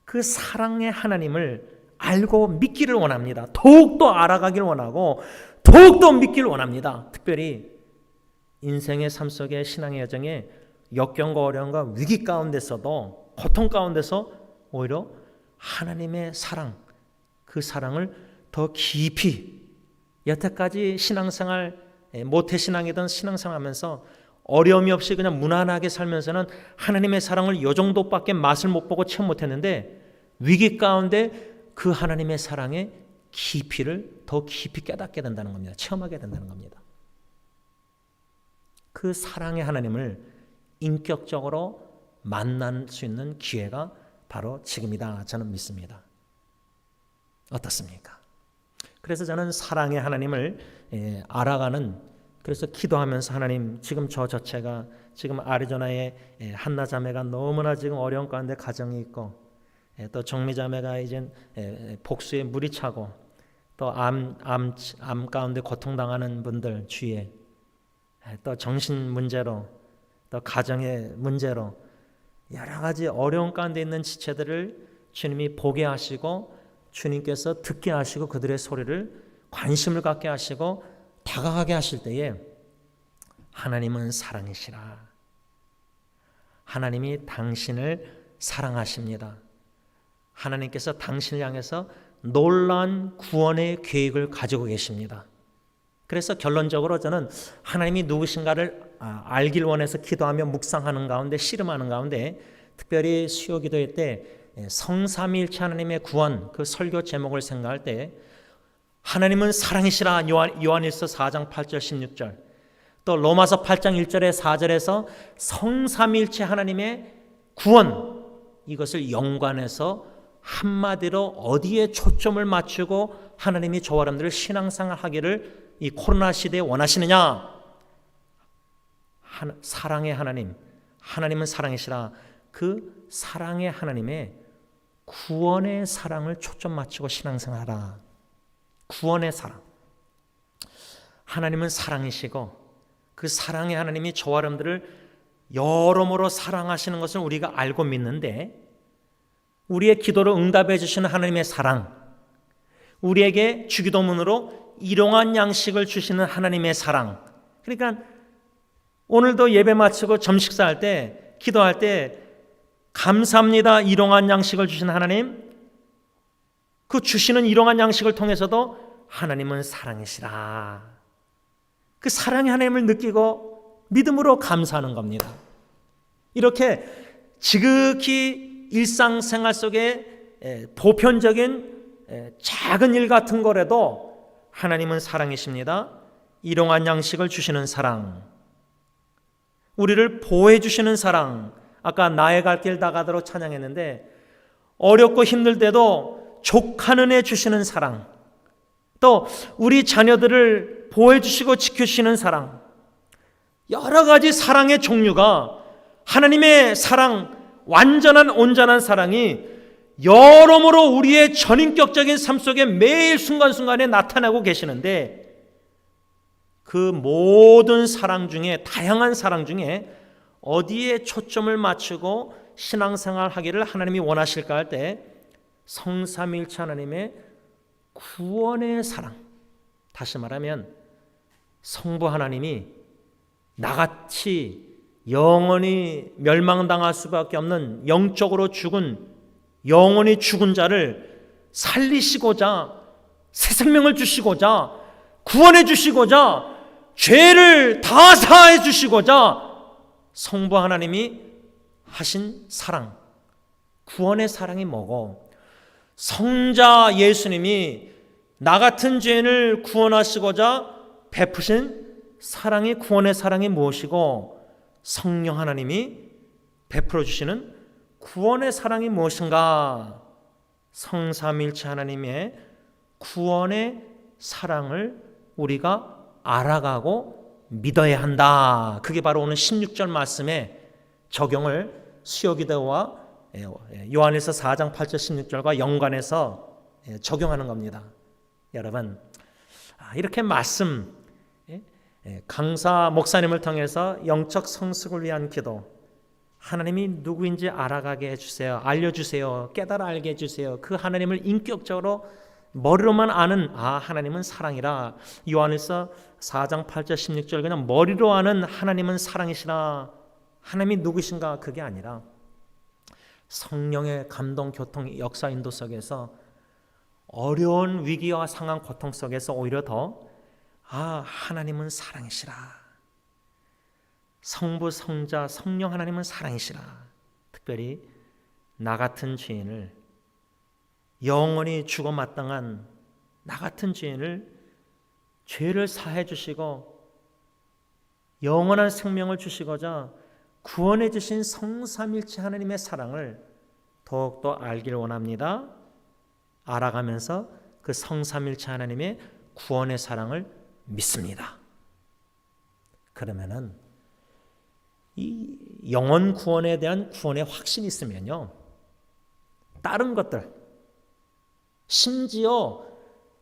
그 사랑의 하나님을 알고 믿기를 원합니다. 더욱더 알아가기를 원하고 더욱더 믿기를 원합니다. 특별히 인생의 삶 속에, 신앙의 여정에 역경과 어려움과 위기 가운데서도, 고통 가운데서 오히려 하나님의 사랑, 그 사랑을 더 깊이, 여태까지 신앙생활, 모태신앙이든 신앙생활 하면서 어려움이 없이 그냥 무난하게 살면서는 하나님의 사랑을 요 정도밖에 맛을 못 보고 체험 못했는데 위기 가운데 그 하나님의 사랑의 깊이를 더 깊이 깨닫게 된다는 겁니다. 체험하게 된다는 겁니다. 그 사랑의 하나님을 인격적으로 만날 수 있는 기회가 바로 지금이다, 저는 믿습니다. 어떻습니까? 그래서 저는 사랑의 하나님을 알아가는, 그래서 기도하면서 하나님, 지금 저 자체가, 지금 아리조나의 한나 자매가 너무나 지금 어려운 가운데 가정이 있고, 또 정미 자매가 이제 복수에 물이 차고, 또 암 가운데 고통당하는 분들 주위에, 또 정신 문제로, 또 가정의 문제로 여러 가지 어려운 가운데 있는 지체들을 주님이 보게 하시고 주님께서 듣게 하시고 그들의 소리를 관심을 갖게 하시고 다가가게 하실 때에 하나님은 사랑이시라. 하나님이 당신을 사랑하십니다. 하나님께서 당신을 향해서 놀라운 구원의 계획을 가지고 계십니다. 그래서 결론적으로 저는 하나님이 누구신가를 알길 원해서 기도하며 묵상하는 가운데, 씨름하는 가운데, 특별히 수요 기도회 때 성삼위일체 하나님의 구원, 그 설교 제목을 생각할 때 하나님은 사랑이시라, 요한일서 4장 8절 16절, 또 로마서 8장 1절에 4절에서 성삼위일체 하나님의 구원, 이것을 연관해서 한마디로 어디에 초점을 맞추고 하나님이 저와 여러분들을 신앙생활 하기를 이 코로나 시대에 원하시느냐? 사랑의 하나님, 하나님은 사랑이시라. 그 사랑의 하나님의 구원의 사랑을 초점 맞추고 신앙생활하라. 구원의 사랑. 하나님은 사랑이시고 그 사랑의 하나님이 저와 여러분들을 여러모로 사랑하시는 것을 우리가 알고 믿는데, 우리의 기도를 응답해 주시는 하나님의 사랑, 우리에게 주기도문으로 일용할 양식을 주시는 하나님의 사랑. 그러니까 오늘도 예배 마치고 점식사할 때, 기도할 때 감사합니다, 일용할 양식을 주시는 하나님. 그 주시는 일용할 양식을 통해서도 하나님은 사랑이시라. 그 사랑의 하나님을 느끼고 믿음으로 감사하는 겁니다. 이렇게 지극히 일상생활 속에 보편적인 작은 일 같은 거라도 하나님은 사랑이십니다. 일용할 양식을 주시는 사랑, 우리를 보호해 주시는 사랑. 아까 나의 갈 길 다 가도록 찬양했는데 어렵고 힘들 때도 족하는 애 주시는 사랑, 또 우리 자녀들을 보호해 주시고 지켜주시는 사랑, 여러 가지 사랑의 종류가 하나님의 사랑, 완전한 온전한 사랑이 여러모로 우리의 전인격적인 삶 속에 매일 순간순간에 나타나고 계시는데 그 모든 사랑 중에, 다양한 사랑 중에 어디에 초점을 맞추고 신앙생활 하기를 하나님이 원하실까 할 때 성삼일체 하나님의 구원의 사랑, 다시 말하면 성부 하나님이 나같이 영원히 멸망당할 수밖에 없는 영적으로 죽은, 영원히 죽은 자를 살리시고자, 새 생명을 주시고자, 구원해 주시고자, 죄를 다 사해 주시고자 성부 하나님이 하신 사랑, 구원의 사랑이 뭐고, 성자 예수님이 나 같은 죄인을 구원하시고자 베푸신 사랑이, 구원의 사랑이 무엇이고, 성령 하나님이 베풀어 주시는 구원의 사랑이 무엇인가? 성삼일체 하나님의 구원의 사랑을 우리가 알아가고 믿어야 한다. 그게 바로 오늘 16절 말씀의 적용을 수요기도와 요한일서 4장 8절 16절과 연관해서 적용하는 겁니다. 여러분, 이렇게 말씀, 강사 목사님을 통해서 영적 성숙을 위한 기도, 하나님이 누구인지 알아가게 해주세요. 알려주세요. 깨달아 알게 해주세요. 그 하나님을 인격적으로 머리로만 아는, 하나님은 사랑이라. 요한일서 4장 8절 16절 그냥 머리로 아는 하나님은 사랑이시라. 하나님이 누구신가? 그게 아니라 성령의 감동, 교통, 역사, 인도 속에서 어려운 위기와 상황, 고통 속에서 오히려 더 하나님은 사랑이시라. 성부, 성자, 성령 하나님은 사랑이시라. 특별히 나 같은 죄인을, 영원히 죽어 마땅한 나 같은 죄인을 죄를 사해 주시고 영원한 생명을 주시고자 구원해 주신 성삼일체 하나님의 사랑을 더욱더 알기를 원합니다. 알아가면서 그 성삼일체 하나님의 구원의 사랑을 믿습니다. 그러면은 이 영원 구원에 대한 구원의 확신이 있으면요, 다른 것들, 심지어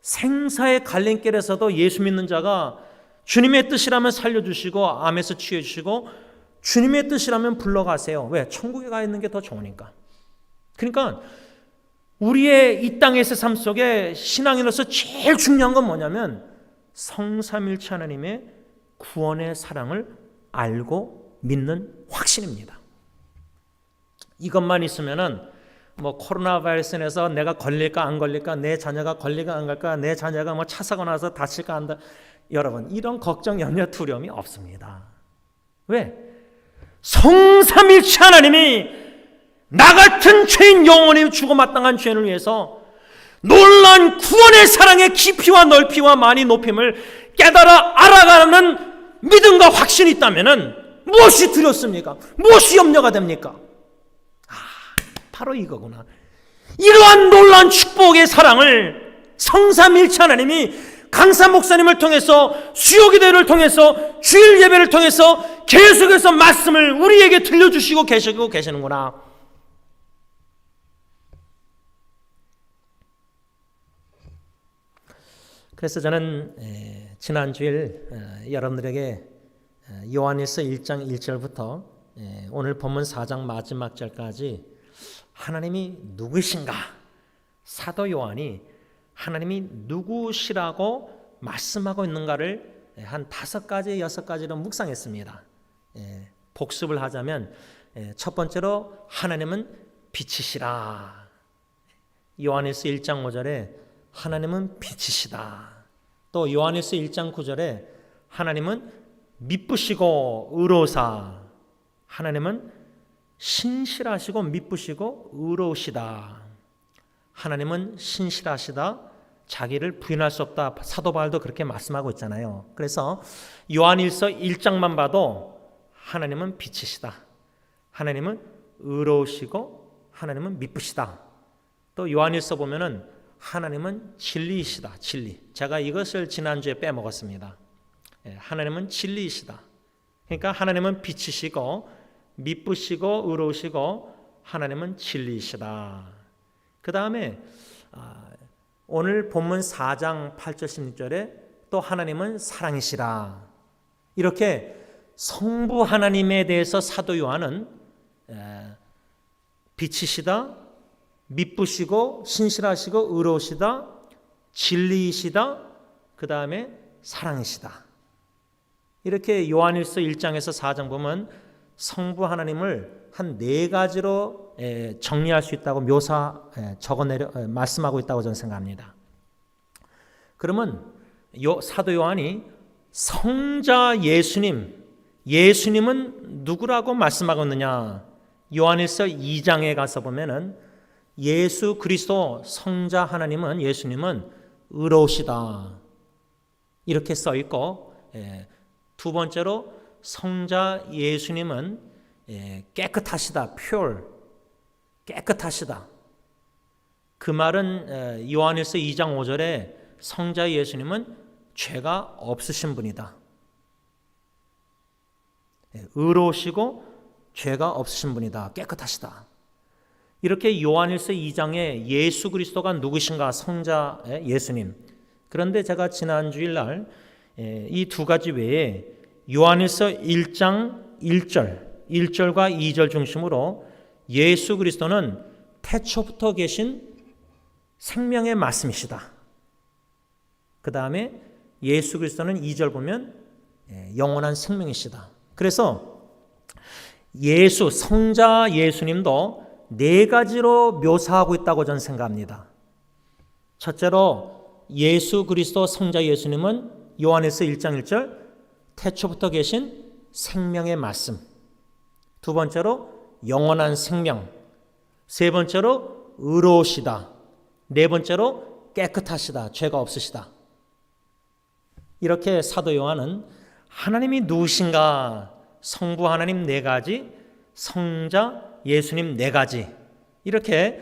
생사의 갈림길에서도 예수 믿는 자가 주님의 뜻이라면 살려주시고 암에서 치유해주시고 주님의 뜻이라면 불러가세요. 왜? 천국에 가 있는 게 더 좋으니까. 그러니까 우리의 이 땅에서의 삶 속에 신앙인으로서 제일 중요한 건 뭐냐면 성삼일체 하나님의 구원의 사랑을 알고 믿는 확신입니다. 이것만 있으면은 코로나 바이러스에서 내가 걸릴까 안 걸릴까, 내 자녀가 걸릴까 안 걸릴까, 내 자녀가 차 사고 나서 다칠까 안 다, 여러분 이런 걱정, 염려, 두려움이 없습니다. 왜? 성삼일체 하나님이 나 같은 죄인, 영원히 죽어 마땅한 죄인을 위해서 놀라운 구원의 사랑의 깊이와 넓이와 많이 높임을 깨달아 알아가는 믿음과 확신이 있다면 무엇이 두렵습니까? 무엇이 염려가 됩니까? 바로 이거구나. 이러한 놀라운 축복의 사랑을 성삼일체 하나님이 강사 목사님을 통해서, 수요기도를 통해서, 주일 예배를 통해서 계속해서 말씀을 우리에게 들려주시고 계시고 계시는구나. 그래서 저는 지난 주일 여러분들에게 요한일서 1장 1절부터 오늘 본문 4장 마지막 절까지 하나님이 누구신가, 사도 요한이 하나님이 누구시라고 말씀하고 있는가를 한 5가지, 6가지로 묵상했습니다. 복습을 하자면 첫 번째로 하나님은 빛이시라. 요한일서 1장 5절에 하나님은 빛이시다. 또 요한일서 1장 9절에 하나님은 미쁘시고 의로사, 하나님은 신실하시고 미쁘시고 의로우시다. 하나님은 신실하시다. 자기를 부인할 수 없다. 사도 바울도 그렇게 말씀하고 있잖아요. 그래서 요한일서 1장만 봐도 하나님은 빛이시다. 하나님은 의로우시고 하나님은 미쁘시다. 또 요한일서 보면은 하나님은 진리이시다. 진리. 제가 이것을 지난주에 빼먹었습니다. 하나님은 진리이시다. 그러니까 하나님은 빛이시고 미쁘시고 의로우시고 하나님은 진리이시다. 그 다음에 오늘 본문 4장 8절 16절에 또 하나님은 사랑이시라. 이렇게 성부 하나님에 대해서 사도 요한은 빛이시다, 미쁘시고 신실하시고 의로우시다, 진리이시다, 그 다음에 사랑이시다. 이렇게 요한일서 1장에서 4장 보면 성부 하나님을 한 4가지로 정리할 수 있다고 말씀하고 있다고 저는 생각합니다. 그러면 사도 요한이 성자 예수님은 누구라고 말씀하고 있느냐? 요한일서 2장에 가서 보면은 예수 그리스도 성자 하나님은 예수님은 의로우시다. 이렇게 써 있고, 두 번째로 성자 예수님은 깨끗하시다. pure. 깨끗하시다. 그 말은 요한일서 2장 5절에 성자 예수님은 죄가 없으신 분이다. 의로우시고 죄가 없으신 분이다. 깨끗하시다. 이렇게 요한일서 2장에 예수 그리스도가 누구신가? 성자 예수님. 그런데 제가 지난 주일날 이 2가지 외에 요한일서 1장 1절과 2절 중심으로 예수 그리스도는 태초부터 계신 생명의 말씀이시다. 그 다음에 예수 그리스도는 2절 보면 영원한 생명이시다. 그래서 성자 예수님도 4가지로 묘사하고 있다고 저는 생각합니다. 첫째로 예수 그리스도 성자 예수님은 요한일서 1장 1절 태초부터 계신 생명의 말씀. 두 번째로 영원한 생명. 세 번째로 의로우시다. 네 번째로 깨끗하시다. 죄가 없으시다. 이렇게 사도 요한은 하나님이 누구신가? 성부 하나님 4가지, 성자 예수님 4가지. 이렇게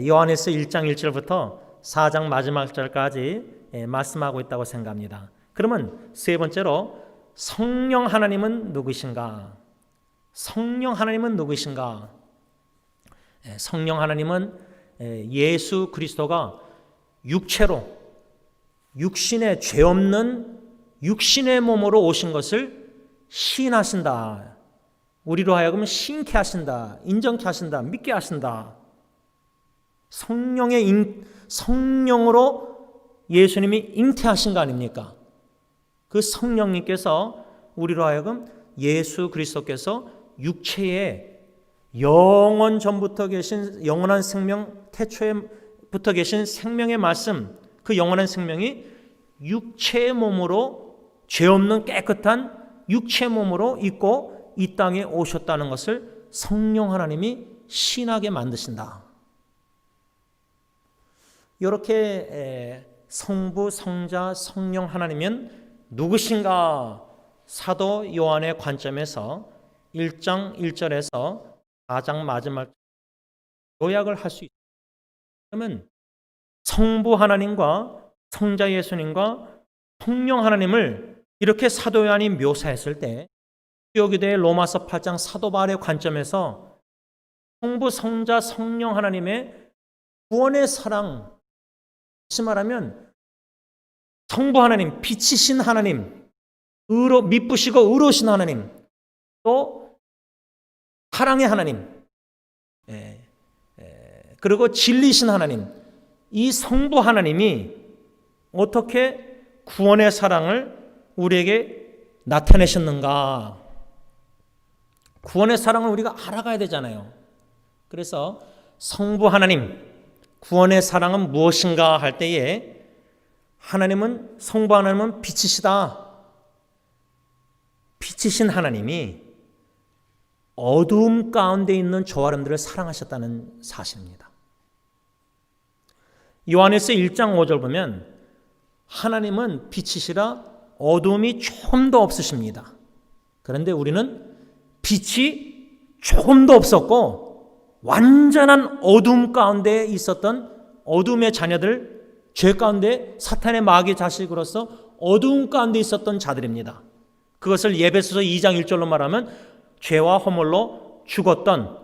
요한일서 1장 1절부터 4장 마지막 절까지 말씀하고 있다고 생각합니다. 그러면 세 번째로 성령 하나님은 누구신가? 성령 하나님은 누구신가? 성령 하나님은 예수 그리스도가 육신의 죄 없는 육신의 몸으로 오신 것을 시인하신다. 우리로 하여금 신케 하신다. 인정케 하신다. 믿게 하신다. 성령으로 예수님이 잉태하신 거 아닙니까? 그 성령님께서 우리로 하여금 예수 그리스도께서 육체에 영원 전부터 계신 영원한 생명, 태초에부터 계신 생명의 말씀, 그 영원한 생명이 육체의 몸으로 죄 없는 깨끗한 육체의 몸으로 있고 이 땅에 오셨다는 것을 성령 하나님이 신하게 만드신다. 이렇게 성부, 성자, 성령 하나님은 누구신가? 사도 요한의 관점에서 1장 1절에서 4장 마지막 요약을 할 수 있습니다. 그러면 성부 하나님과 성자 예수님과 성령 하나님을 이렇게 사도 요한이 묘사했을 때 수요기도의 로마서 8장 사도 바울의 관점에서 성부, 성자, 성령 하나님의 구원의 사랑, 다시 말하면 성부 하나님, 빛이신 하나님, 미쁘시고 의로우신 하나님, 또 사랑의 하나님, 그리고 진리신 하나님, 이 성부 하나님이 어떻게 구원의 사랑을 우리에게 나타내셨는가? 구원의 사랑을 우리가 알아가야 되잖아요. 그래서 성부 하나님, 구원의 사랑은 무엇인가 할 때에 하나님은, 성부 하나님은 빛이시다. 빛이신 하나님이 어두움 가운데 있는 저와 여러분들을 사랑하셨다는 사실입니다. 요한일서 1장 5절 보면 하나님은 빛이시라 어두움이 조금도 없으십니다. 그런데 우리는 빛이 조금도 없었고 완전한 어두움 가운데 있었던 어둠의 자녀들, 죄 가운데 사탄의 마귀의 자식으로서 어두움 가운데 있었던 자들입니다. 그것을 예배소서 2장 1절로 말하면 죄와 허물로 죽었던,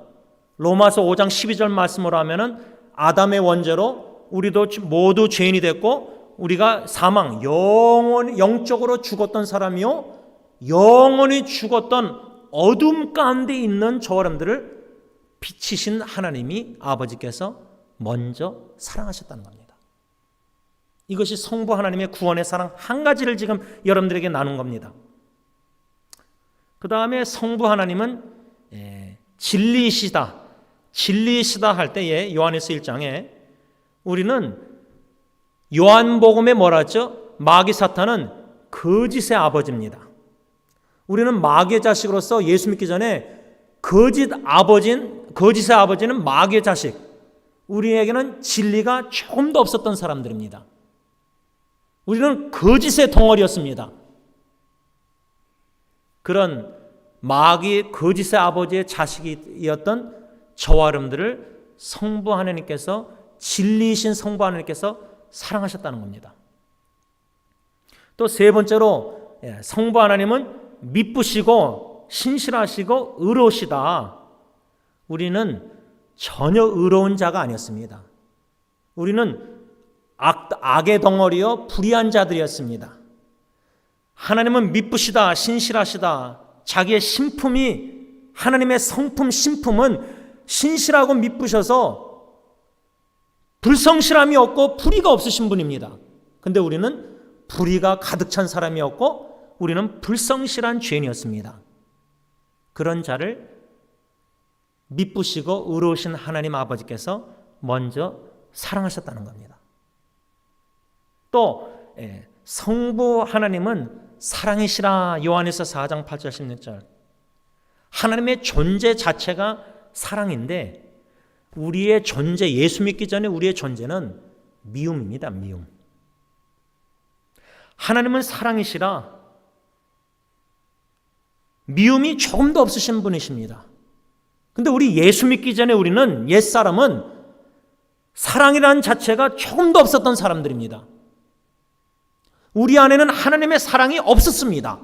로마서 5장 12절 말씀으로 하면은 아담의 원죄로 우리도 모두 죄인이 됐고 우리가 사망, 영적으로 죽었던 사람이요 영원히 죽었던 어둠 가운데 있는 저와 여러분들을 빛이신 하나님이 아버지께서 먼저 사랑하셨다는 겁니다. 이것이 성부 하나님의 구원의 사랑 한 가지를 지금 여러분들에게 나눈 겁니다. 그 다음에 성부 하나님은 진리이시다. 진리이시다 할 때에 요한일서 1장에 우리는 요한복음에 뭐라 했죠? 마귀 사탄은 거짓의 아버지입니다. 우리는 마귀의 자식으로서 예수 믿기 전에 거짓의 아버지는 마귀의 자식, 우리에게는 진리가 조금도 없었던 사람들입니다. 우리는 거짓의 덩어리였습니다. 그런 마귀 거짓의 아버지의 자식이었던 저와 여러분들을 성부 하나님께서, 진리이신 성부 하나님께서 사랑하셨다는 겁니다. 또 세 번째로 성부 하나님은 미쁘시고 신실하시고 의로우시다. 우리는 전혀 의로운 자가 아니었습니다. 우리는 악의 덩어리요 불의한 자들이었습니다. 하나님은 미쁘시다, 신실하시다. 자기의 신품이, 하나님의 성품 신품은 신실하고 미쁘셔서 불성실함이 없고 불의가 없으신 분입니다. 근데 우리는 불의가 가득 찬 사람이었고 우리는 불성실한 죄인이었습니다. 그런 자를 미쁘시고 의로우신 하나님 아버지께서 먼저 사랑하셨다는 겁니다. 또 성부 하나님은 사랑이시라. 요한일서 4장 8절 16절. 하나님의 존재 자체가 사랑인데 우리의 존재, 예수 믿기 전에 우리의 존재는 미움입니다. 미움. 하나님은 사랑이시라. 미움이 조금도 없으신 분이십니다. 근데 우리 예수 믿기 전에 우리는, 옛사람은 사랑이라는 자체가 조금도 없었던 사람들입니다. 우리 안에는 하나님의 사랑이 없었습니다.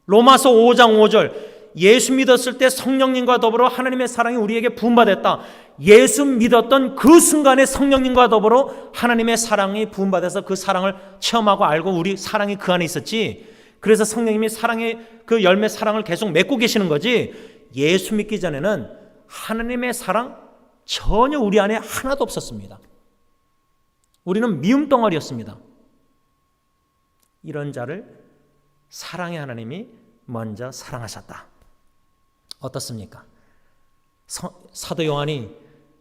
로마서 5장 5절, 예수 믿었을 때 성령님과 더불어 하나님의 사랑이 우리에게 부음받았다. 예수 믿었던 그 순간에 성령님과 더불어 하나님의 사랑이 부음받아서 그 사랑을 체험하고 알고 우리 사랑이 그 안에 있었지. 그래서 성령님이 사랑의 그 열매 사랑을 계속 맺고 계시는 거지. 예수 믿기 전에는 하나님의 사랑 전혀 우리 안에 하나도 없었습니다. 우리는 미움 덩어리였습니다. 이런 자를 사랑의 하나님이 먼저 사랑하셨다. 어떻습니까? 사도 요한이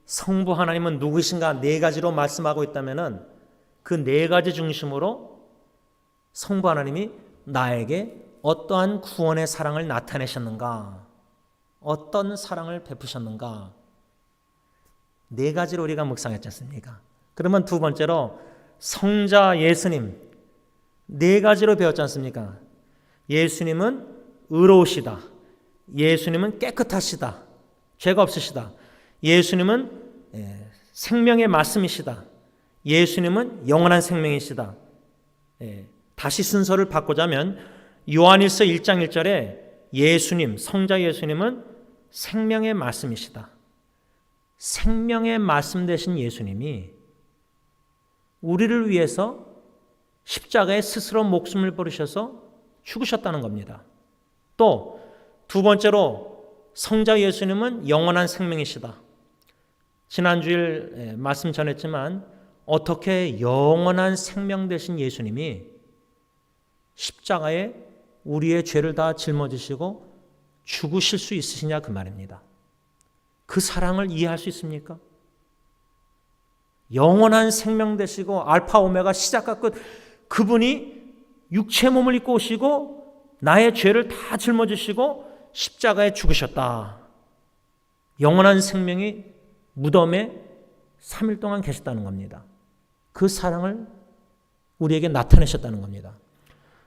성부 하나님은 누구신가 네 가지로 말씀하고 있다면 그 네 가지 중심으로 성부 하나님이 나에게 어떠한 구원의 사랑을 나타내셨는가, 어떤 사랑을 베푸셨는가, 네 가지로 우리가 묵상했지 않습니까? 그러면 두 번째로 성자 예수님 네 가지로 배웠지 않습니까? 예수님은 의로우시다. 예수님은 깨끗하시다. 죄가 없으시다. 예수님은 생명의 말씀이시다. 예수님은 영원한 생명이시다. 다시 순서를 바꾸자면 요한일서 1장 1절에 예수님, 성자 예수님은 생명의 말씀이시다. 생명의 말씀 되신 예수님이 우리를 위해서 십자가에 스스로 목숨을 버리셔서 죽으셨다는 겁니다. 또 두 번째로 성자 예수님은 영원한 생명이시다. 지난주일 말씀 전했지만 어떻게 영원한 생명 되신 예수님이 십자가에 우리의 죄를 다 짊어지시고 죽으실 수 있으시냐 그 말입니다. 그 사랑을 이해할 수 있습니까? 영원한 생명 되시고 알파 오메가 시작과 끝, 그분이 육체 몸을 입고 오시고 나의 죄를 다 짊어지시고 십자가에 죽으셨다. 영원한 생명이 무덤에 3일 동안 계셨다는 겁니다. 그 사랑을 우리에게 나타내셨다는 겁니다.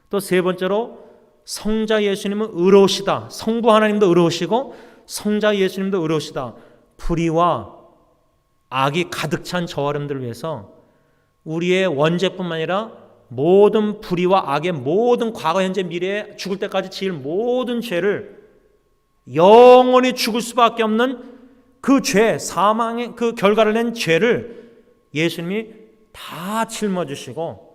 또 세 번째로 성자 예수님은 의로우시다. 성부 하나님도 의로우시고 성자 예수님도 의로우시다. 불의와 악이 가득 찬 저와 여러분들을 위해서 우리의 원죄뿐만 아니라 모든 불의와 악의 모든 과거, 현재, 미래에 죽을 때까지 지을 모든 죄를 영원히 죽을 수밖에 없는 그 죄, 사망의 그 결과를 낸 죄를 예수님이 다 짊어지시고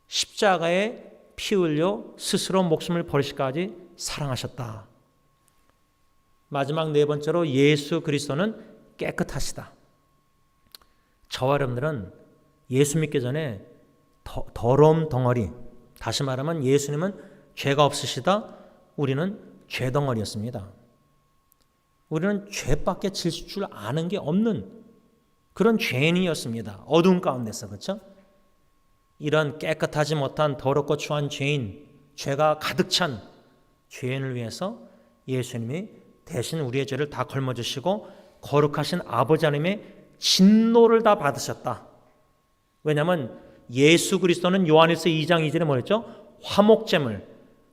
십자가에 피 흘려 스스로 목숨을 버리시기까지 사랑하셨다. 마지막 네 번째로 예수 그리스도는 깨끗하시다. 저와 여러분들은 예수 믿기 전에 더러움 덩어리, 다시 말하면 예수님은 죄가 없으시다. 우리는 죄 덩어리였습니다. 우리는 죄밖에 질 줄 아는 게 없는 그런 죄인이었습니다. 어두운 가운데서. 그렇죠? 이런 깨끗하지 못한 더럽고 추한 죄인, 죄가 가득 찬 죄인을 위해서 예수님이 대신 우리의 죄를 다 걸머주시고 거룩하신 아버지 하나님의 진노를 다 받으셨다. 왜냐하면 예수 그리스도는 요한일서 2장 2절에 뭐랬죠?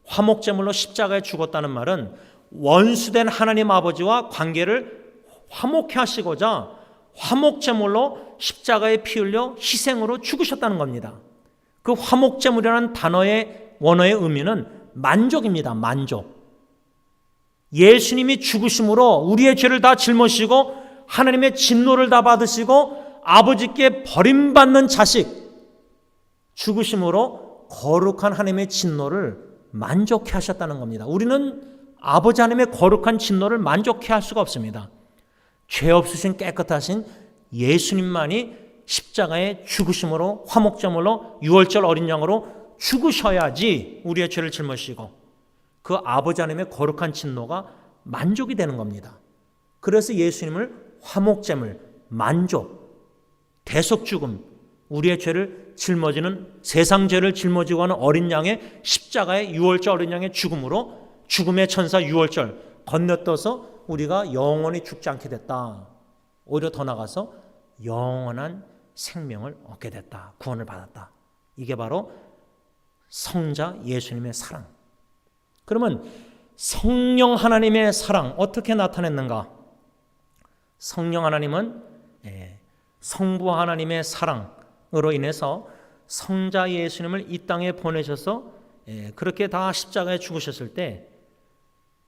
화목제물로 십자가에 죽었다는 말은 원수된 하나님 아버지와 관계를 화목케 하시고자 화목제물로 십자가에 피 흘려 희생으로 죽으셨다는 겁니다. 그 화목제물이라는 단어의 원어의 의미는 만족입니다. 만족. 예수님이 죽으심으로 우리의 죄를 다 짊어지시고 하나님의 진노를 다 받으시고 아버지께 버림받는 자식, 죽으심으로 거룩한 하나님의 진노를 만족해 하셨다는 겁니다. 우리는 아버지 하나님의 거룩한 진노를 만족해 할 수가 없습니다. 죄 없으신 깨끗하신 예수님만이 십자가에 죽으심으로 화목제물로 유월절 어린 양으로 죽으셔야지 우리의 죄를 짊어지시고 그 아버지 하나님의 거룩한 진노가 만족이 되는 겁니다. 그래서 예수님을 화목제물, 만족, 대속죽음, 우리의 죄를 짊어지는 세상 죄를 짊어지고 하는 어린 양의 십자가의 유월절 어린 양의 죽음으로 죽음의 천사 유월절 건너떠서 우리가 영원히 죽지 않게 됐다. 오히려 더 나가서 영원한 생명을 얻게 됐다. 구원을 받았다. 이게 바로 성자 예수님의 사랑. 그러면 성령 하나님의 사랑 어떻게 나타냈는가? 성령 하나님은 성부 하나님의 사랑으로 인해서 성자 예수님을 이 땅에 보내셔서 그렇게 다 십자가에 죽으셨을 때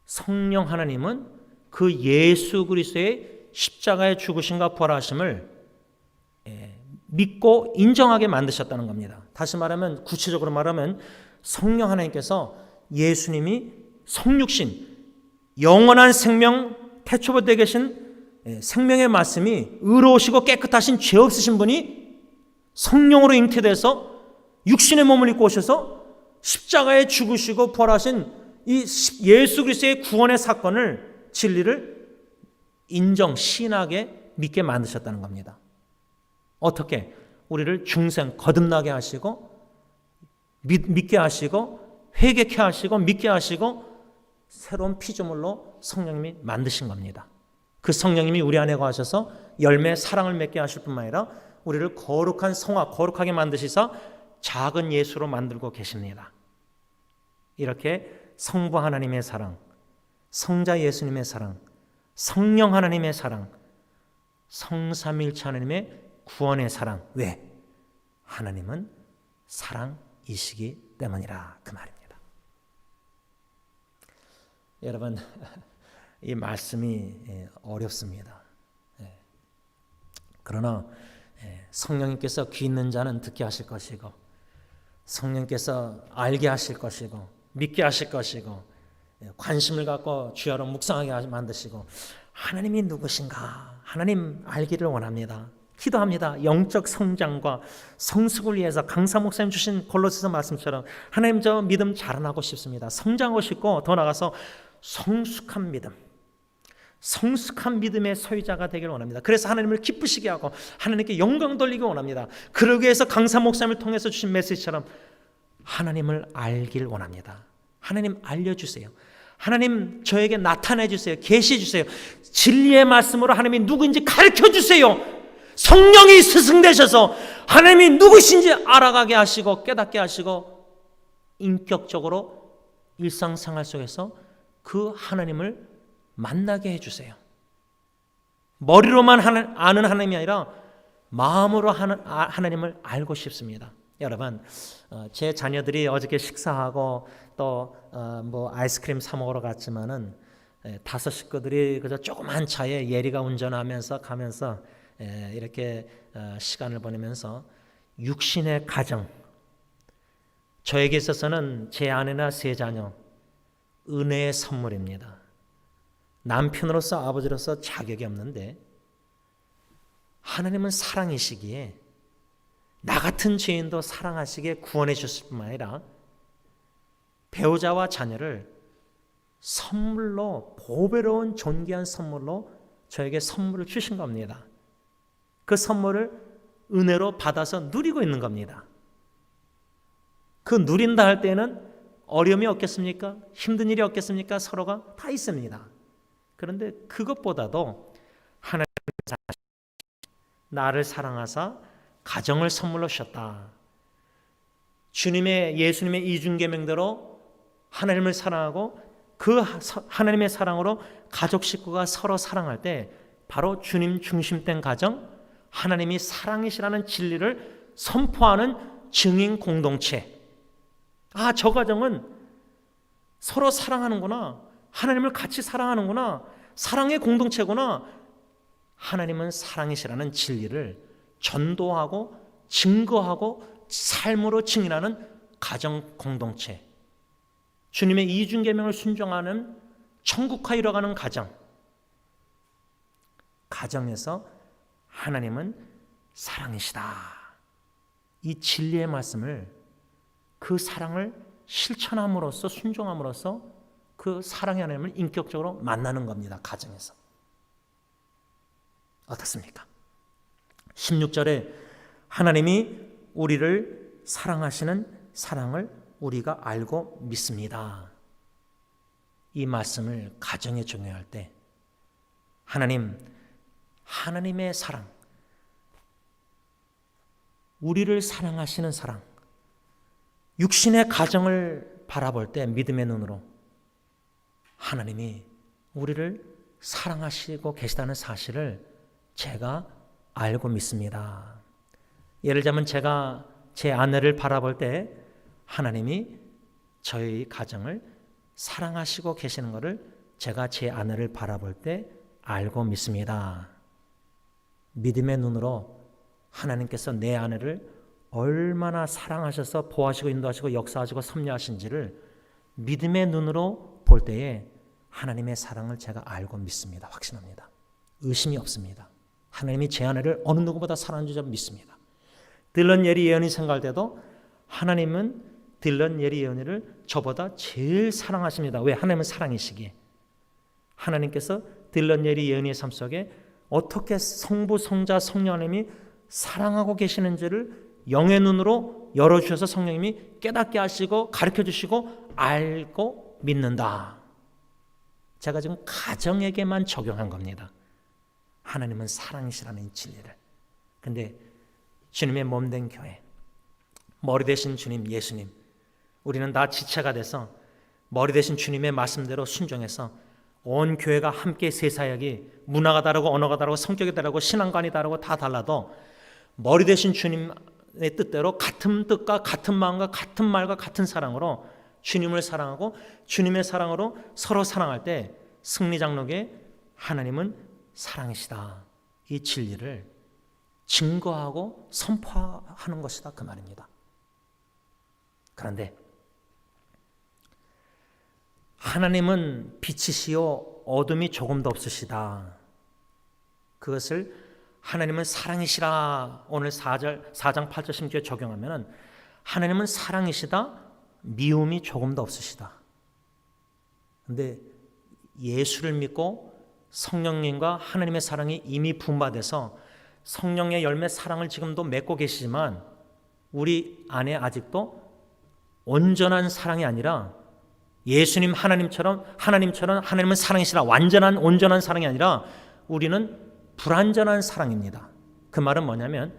성령 하나님은 그 예수 그리스도의 십자가에 죽으심과 부활하심을 믿고 인정하게 만드셨다는 겁니다. 다시 말하면 구체적으로 말하면 성령 하나님께서 예수님이 성육신 영원한 생명 태초부터 계신 생명의 말씀이 의로우시고 깨끗하신 죄 없으신 분이 성령으로 잉태돼서 육신의 몸을 입고 오셔서 십자가에 죽으시고 부활하신 이 예수 그리스도의 구원의 사건을 진리를 인정, 신하게 믿게 만드셨다는 겁니다. 어떻게? 우리를 중생, 거듭나게 하시고 믿게 하시고 회개케 하시고 믿게 하시고 새로운 피조물로 성령님이 만드신 겁니다. 그 성령님이 우리 안에 거하셔서 열매 사랑을 맺게 하실 뿐만 아니라 우리를 거룩한 성화, 거룩하게 만드시사 작은 예수로 만들고 계십니다. 이렇게 성부 하나님의 사랑, 성자 예수님의 사랑, 성령 하나님의 사랑, 성삼일체 하나님의 구원의 사랑. 왜? 하나님은 사랑이시기 때문이라 그 말입니다. 여러분, 이 말씀이 어렵습니다. 그러나 성령님께서 귀 있는 자는 듣게 하실 것이고 성령께서 알게 하실 것이고 믿게 하실 것이고 관심을 갖고 주야로 묵상하게 만드시고 하나님이 누구신가? 하나님 알기를 원합니다. 기도합니다. 영적 성장과 성숙을 위해서 강사 목사님 주신 골로새서 말씀처럼 하나님 저 믿음 자라나고 싶습니다. 성장하고 싶고 더 나아가서 성숙한 믿음, 성숙한 믿음의 소유자가 되길 원합니다. 그래서 하나님을 기쁘시게 하고 하나님께 영광 돌리기 원합니다. 그러기 위해서 강사 목사님을 통해서 주신 메시지처럼 하나님을 알길 원합니다. 하나님 알려주세요. 하나님 저에게 나타내 주세요. 계시해 주세요. 진리의 말씀으로 하나님이 누구인지 가르쳐 주세요. 성령이 스승되셔서 하나님이 누구신지 알아가게 하시고 깨닫게 하시고 인격적으로 일상생활 속에서 그 하나님을 만나게 해주세요. 머리로만 아는 하나님이 아니라 마음으로 하나님을 알고 싶습니다. 여러분, 제 자녀들이 어저께 식사하고 또 뭐 아이스크림 사 먹으러 갔지만은 5 식구들이 그저 조그만 차에 예리가 운전하면서 가면서 이렇게 시간을 보내면서 육신의 가정, 저에게 있어서는 제 아내나 세 자녀 은혜의 선물입니다. 남편으로서 아버지로서 자격이 없는데 하나님은 사랑이시기에 나 같은 죄인도 사랑하시기에 구원해 주실 뿐만 아니라 배우자와 자녀를 선물로, 보배로운 존귀한 선물로 저에게 선물을 주신 겁니다. 그 선물을 은혜로 받아서 누리고 있는 겁니다. 그 누린다 할 때는 어려움이 없겠습니까? 힘든 일이 없겠습니까? 서로가 다 있습니다. 그런데 그것보다도 하나님 나를 사랑하사 가정을 선물로 주셨다. 예수님의 이중계명대로 하나님을 사랑하고 그 하나님의 사랑으로 가족 식구가 서로 사랑할 때 바로 주님 중심된 가정, 하나님이 사랑이시라는 진리를 선포하는 증인 공동체. 아, 저 가정은 서로 사랑하는구나. 하나님을 같이 사랑하는구나. 사랑의 공동체구나. 하나님은 사랑이시라는 진리를 전도하고 증거하고 삶으로 증인하는 가정 공동체. 주님의 이중계명을 순종하는 천국화 이뤄가는 가정. 가정에서 하나님은 사랑이시다. 이 진리의 말씀을, 그 사랑을 실천함으로써, 순종함으로써 그 사랑의 하나님을 인격적으로 만나는 겁니다. 가정에서. 어떻습니까? 16절에 하나님이 우리를 사랑하시는 사랑을 우리가 알고 믿습니다. 이 말씀을 가정에 적용할 때 하나님의 사랑, 우리를 사랑하시는 사랑, 육신의 가정을 바라볼 때 믿음의 눈으로 하나님이 우리를 사랑하시고 계시다는 사실을 제가 알고 믿습니다. 예를 들자면 제가 제 아내를 바라볼 때 하나님이 저희 가정을 사랑하시고 계시는 것을 제가 제 아내를 바라볼 때 알고 믿습니다. 믿음의 눈으로 하나님께서 내 아내를 얼마나 사랑하셔서 보호하시고 인도하시고 역사하시고 섭리하신지를 믿음의 눈으로 볼 때에 하나님의 사랑을 제가 알고 믿습니다. 확신합니다. 의심이 없습니다. 하나님이 제 아내를 어느 누구보다 사랑하는 줄 믿습니다. 딜런 예리 예언이 생각할 때도 하나님은 딜런 예리 예언이를 저보다 제일 사랑하십니다. 왜? 하나님은 사랑이시기에. 하나님께서 딜런 예리 예언이의 삶 속에 어떻게 성부, 성자, 성령 하나님이 사랑하고 계시는지를 영의 눈으로 열어주셔서 성령님이 깨닫게 하시고 가르쳐주시고 알고 믿는다. 제가 지금 가정에게만 적용한 겁니다. 하나님은 사랑이시라는 진리를. 근데 주님의 몸된 교회, 머리 되신 주님 예수님, 우리는 다 지체가 돼서 머리 되신 주님의 말씀대로 순종해서 온 교회가 함께 세사역이 문화가 다르고 언어가 다르고 성격이 다르고 신앙관이 다르고 다 달라도 머리 되신 주님의 뜻대로 같은 뜻과 같은 마음과 같은 말과 같은 사랑으로 주님을 사랑하고 주님의 사랑으로 서로 사랑할 때 승리장로교회 하나님은 사랑이시다. 이 진리를 증거하고 선포하는 것이다. 그 말입니다. 그런데 하나님은 빛이시요 어둠이 조금도 없으시다. 그것을 하나님은 사랑이시라 오늘 4장 8절 10절에 적용하면 하나님은 사랑이시다. 미움이 조금도 없으시다. 그런데 예수를 믿고 성령님과 하나님의 사랑이 이미 분바돼서 성령의 열매 사랑을 지금도 맺고 계시지만 우리 안에 아직도 온전한 사랑이 아니라 예수님 하나님처럼 하나님은 사랑이시라. 완전한 온전한 사랑이 아니라 우리는 불완전한 사랑입니다. 그 말은 뭐냐면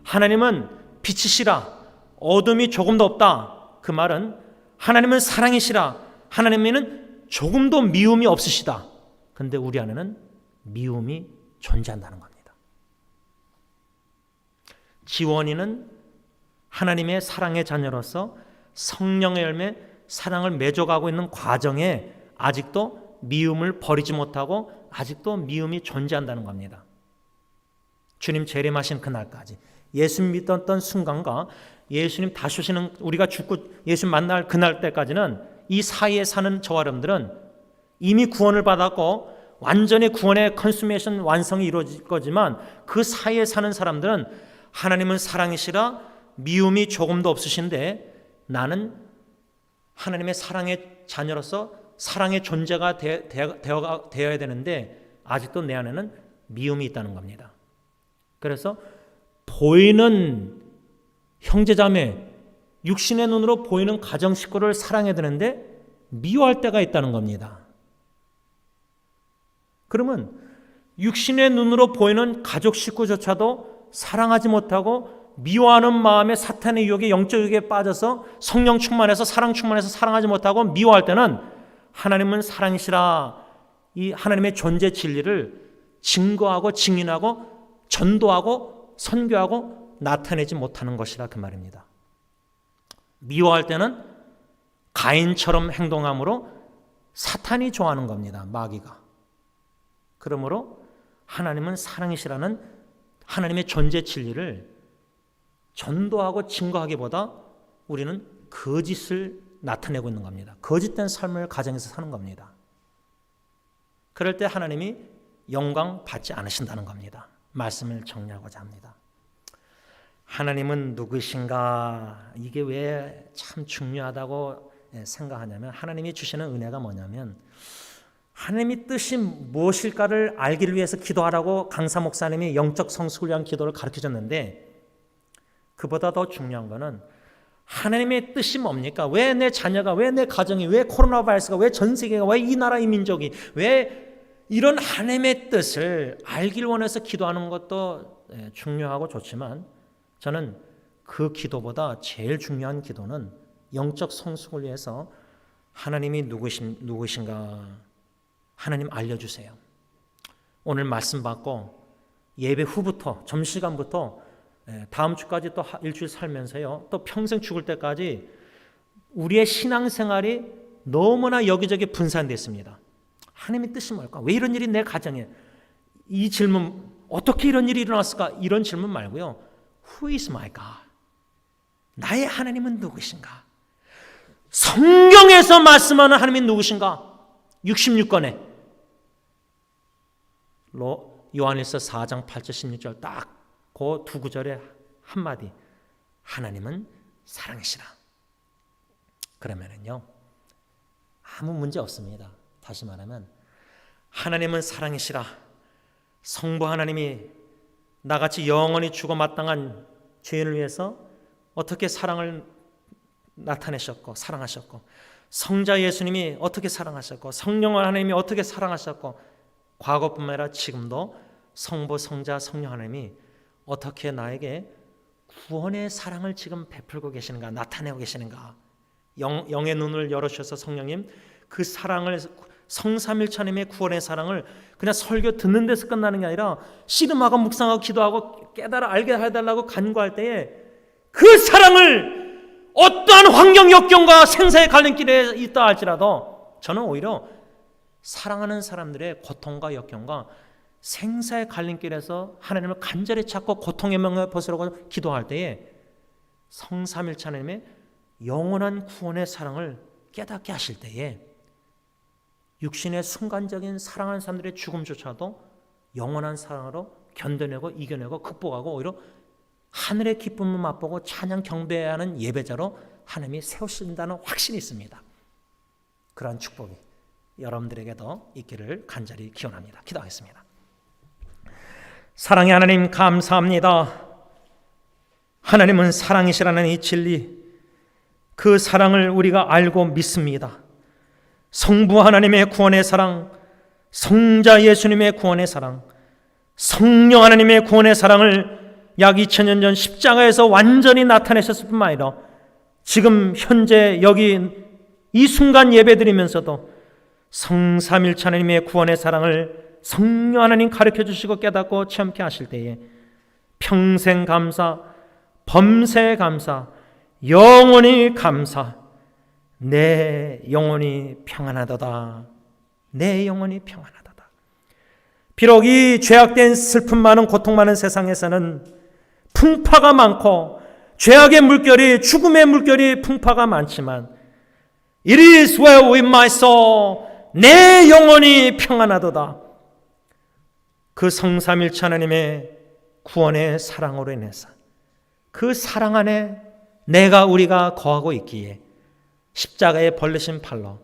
하나님은 빛이시라. 어둠이 조금도 없다. 그 말은 하나님은 사랑이시라. 하나님은 조금도 미움이 없으시다. 근데 우리 안에는 미움이 존재한다는 겁니다. 지원이는 하나님의 사랑의 자녀로서 성령의 열매, 사랑을 맺어가고 있는 과정에 아직도 미움을 버리지 못하고 아직도 미움이 존재한다는 겁니다. 주님 재림하신 그날까지, 예수 믿었던 순간과 예수님 다시 오시는, 우리가 죽고 예수 만날 그날 때까지는 이 사이에 사는 저와 여러분들은 이미 구원을 받았고 완전히 구원의 컨수메이션 완성이 이루어질 거지만 그 사이에 사는 사람들은 하나님은 사랑이시라 미움이 조금도 없으신데 나는 하나님의 사랑의 자녀로서 사랑의 존재가 되어야 되는데 아직도 내 안에는 미움이 있다는 겁니다. 그래서 보이는 형제자매, 육신의 눈으로 보이는 가정 식구를 사랑해야 되는데 미워할 때가 있다는 겁니다. 그러면 육신의 눈으로 보이는 가족 식구조차도 사랑하지 못하고 미워하는 마음에 사탄의 유혹에, 영적 유혹에 빠져서 성령 충만해서 사랑 충만해서 사랑하지 못하고 미워할 때는 하나님은 사랑이시라 이 하나님의 존재 진리를 증거하고 증인하고 전도하고 선교하고 나타내지 못하는 것이라 그 말입니다. 미워할 때는 가인처럼 행동함으로 사탄이 좋아하는 겁니다. 마귀가. 그러므로 하나님은 사랑이시라는 하나님의 존재 진리를 전도하고 증거하기보다 우리는 거짓을 나타내고 있는 겁니다. 거짓된 삶을 가정에서 사는 겁니다. 그럴 때 하나님이 영광 받지 않으신다는 겁니다. 말씀을 정리하고자 합니다. 하나님은 누구신가? 이게 왜 참 중요하다고 생각하냐면 하나님이 주시는 은혜가 뭐냐면 하나님의 뜻이 무엇일까를 알기를 위해서 기도하라고 강사 목사님이 영적 성숙을 위한 기도를 가르쳐줬는데 그보다 더 중요한 거는 하나님의 뜻이 뭡니까? 왜 내 자녀가, 왜 내 가정이, 왜 코로나 바이러스가, 왜 전 세계가, 왜 이 나라 이 민족이, 왜 이런 하나님의 뜻을 알길 원해서 기도하는 것도 중요하고 좋지만 저는 그 기도보다 제일 중요한 기도는 영적 성숙을 위해서 하나님이 누구신가 하나님 알려주세요. 오늘 말씀 받고 예배 후부터 점심시간부터 다음 주까지 또 일주일 살면서요 또 평생 죽을 때까지 우리의 신앙생활이 너무나 여기저기 분산됐습니다. 하나님의 뜻이 뭘까? 왜 이런 일이 내 가정에? 이 질문, 어떻게 이런 일이 일어났을까? 이런 질문 말고요. Who is my God? 나의 하나님은 누구신가? 성경에서 말씀하는 하나님이 누구신가? 66권에 요한일서 4장 8절 16절 딱 그 두 구절에 한마디 하나님은 사랑이시라. 그러면은요 아무 문제 없습니다. 다시 말하면 하나님은 사랑이시라. 성부 하나님이 나같이 영원히 죽어 마땅한 죄인을 위해서 어떻게 사랑을 나타내셨고 사랑하셨고 성자 예수님이 어떻게 사랑하셨고 성령 하나님이 어떻게 사랑하셨고 과거뿐만 아니라 지금도 성부 성자 성령 하나님이 어떻게 나에게 구원의 사랑을 지금 베풀고 계시는가 나타내고 계시는가 영의 눈을 열어주셔서 성령님 그 사랑을 성삼일차님의 구원의 사랑을 그냥 설교 듣는 데서 끝나는 게 아니라 씨름하고 묵상하고 기도하고 깨달아 알게 해달라고 간구할 때에 그 사랑을 어떠한 환경 역경과 생사의 갈림길에 있다 할지라도 저는 오히려 사랑하는 사람들의 고통과 역경과 생사의 갈림길에서 하나님을 간절히 찾고 고통의 명을 벗으라고 기도할 때에 성삼일체 하나님의 영원한 구원의 사랑을 깨닫게 하실 때에 육신의 순간적인 사랑하는 사람들의 죽음조차도 영원한 사랑으로 견뎌내고 이겨내고 극복하고 오히려 하늘의 기쁨을 맛보고 찬양 경배하는 예배자로 하나님이 세우신다는 확신이 있습니다. 그러한 축복이 여러분들에게도 있기를 간절히 기원합니다. 기도하겠습니다. 사랑의 하나님 감사합니다. 하나님은 사랑이시라는 이 진리 그 사랑을 우리가 알고 믿습니다. 성부 하나님의 구원의 사랑, 성자 예수님의 구원의 사랑, 성령 하나님의 구원의 사랑을 약 2000년 전 십자가에서 완전히 나타내셨을 뿐만 아니라 지금 현재 여기 이 순간 예배드리면서도 성삼일체 하나님의 구원의 사랑을 성령 하나님 가르쳐 주시고 깨닫고 체험케 하실 때에 평생 감사, 범세 감사, 영원히 감사, 내 영혼이 평안하도다. 내 영혼이 평안하도다. 비록 이 죄악된 슬픔 많은 고통 많은 세상에서는 풍파가 많고 죄악의 물결이, 죽음의 물결이 풍파가 많지만 It is well with my soul. 내 영혼이 평안하도다. 그 성삼일체 하나님의 구원의 사랑으로 인해서 그 사랑 안에 우리가 거하고 있기에 십자가에 벌리신 팔로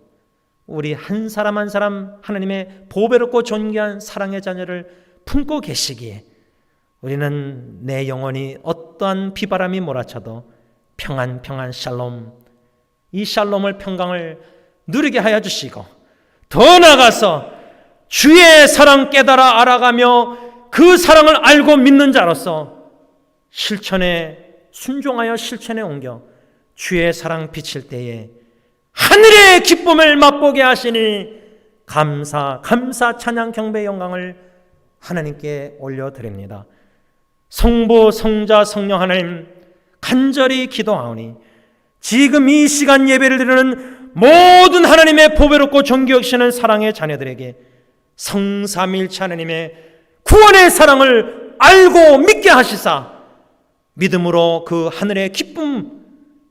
우리 한 사람 한 사람 하나님의 보배롭고 존귀한 사랑의 자녀를 품고 계시기에 우리는 내 영혼이 어떠한 비바람이 몰아쳐도 평안 샬롬, 이 샬롬을 평강을 누리게 하여 주시고 더 나아가서 주의 사랑 깨달아 알아가며 그 사랑을 알고 믿는 자로서 실천에 순종하여 실천에 옮겨 주의 사랑 비칠 때에 하늘의 기쁨을 맛보게 하시니 감사 찬양 경배 영광을 하나님께 올려드립니다. 성부 성자 성령 하나님 간절히 기도하오니 지금 이 시간 예배를 드리는 모든 하나님의 보배롭고 존귀 여기시는 사랑의 자녀들에게 성삼일체 하나님의 구원의 사랑을 알고 믿게 하시사 믿음으로 그 하늘의 기쁨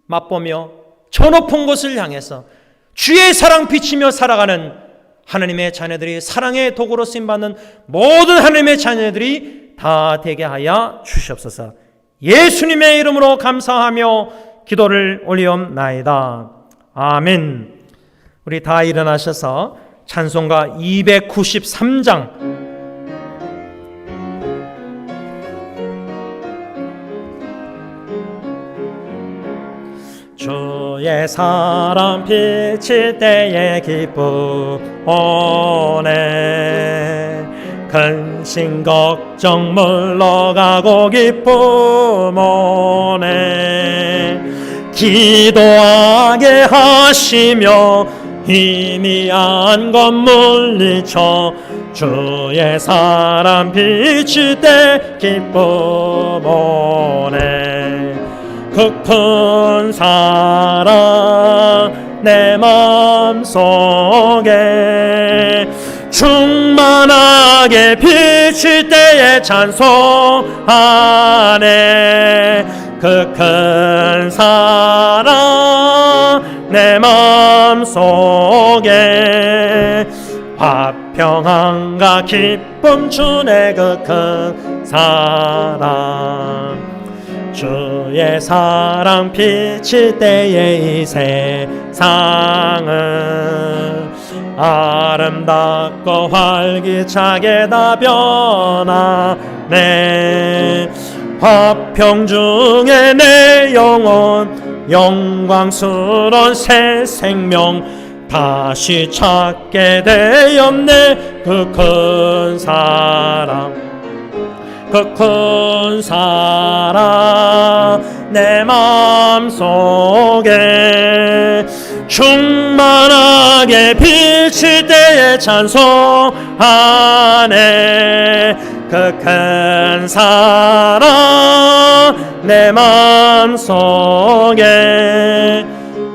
맛보며 저 높은 곳을 향해서 주의 사랑 비치며 살아가는 하나님의 자녀들이 사랑의 도구로 쓰임받는 모든 하나님의 자녀들이 다 되게 하여 주시옵소서. 예수님의 이름으로 감사하며 기도를 올리옵나이다. 아멘. 우리 다 일어나셔서 찬송가 293장 주의 사랑 비칠 때의 기쁨 오네 근심 걱정 물러가고 기쁨 오네 기도하게 하시며 희미한 것 물리쳐 주의 사랑 비칠 때 기쁨 오네 그 큰 사랑 내 마음속에 충만하게 비칠 때에 찬송하네 그 큰 사랑 내 마음속에 화평함과 기쁨 주네 그 큰 사랑 주의 사랑 비칠 때의 이 세상은 아름답고 활기차게 다 변하네 화평 중에 내 영혼 영광스러운 새 생명 다시 찾게 되었네 그 큰 사랑 그 큰 사랑 내 마음속에 충만하게 비칠 때에 찬송하네 그 큰 사랑 내 마음속에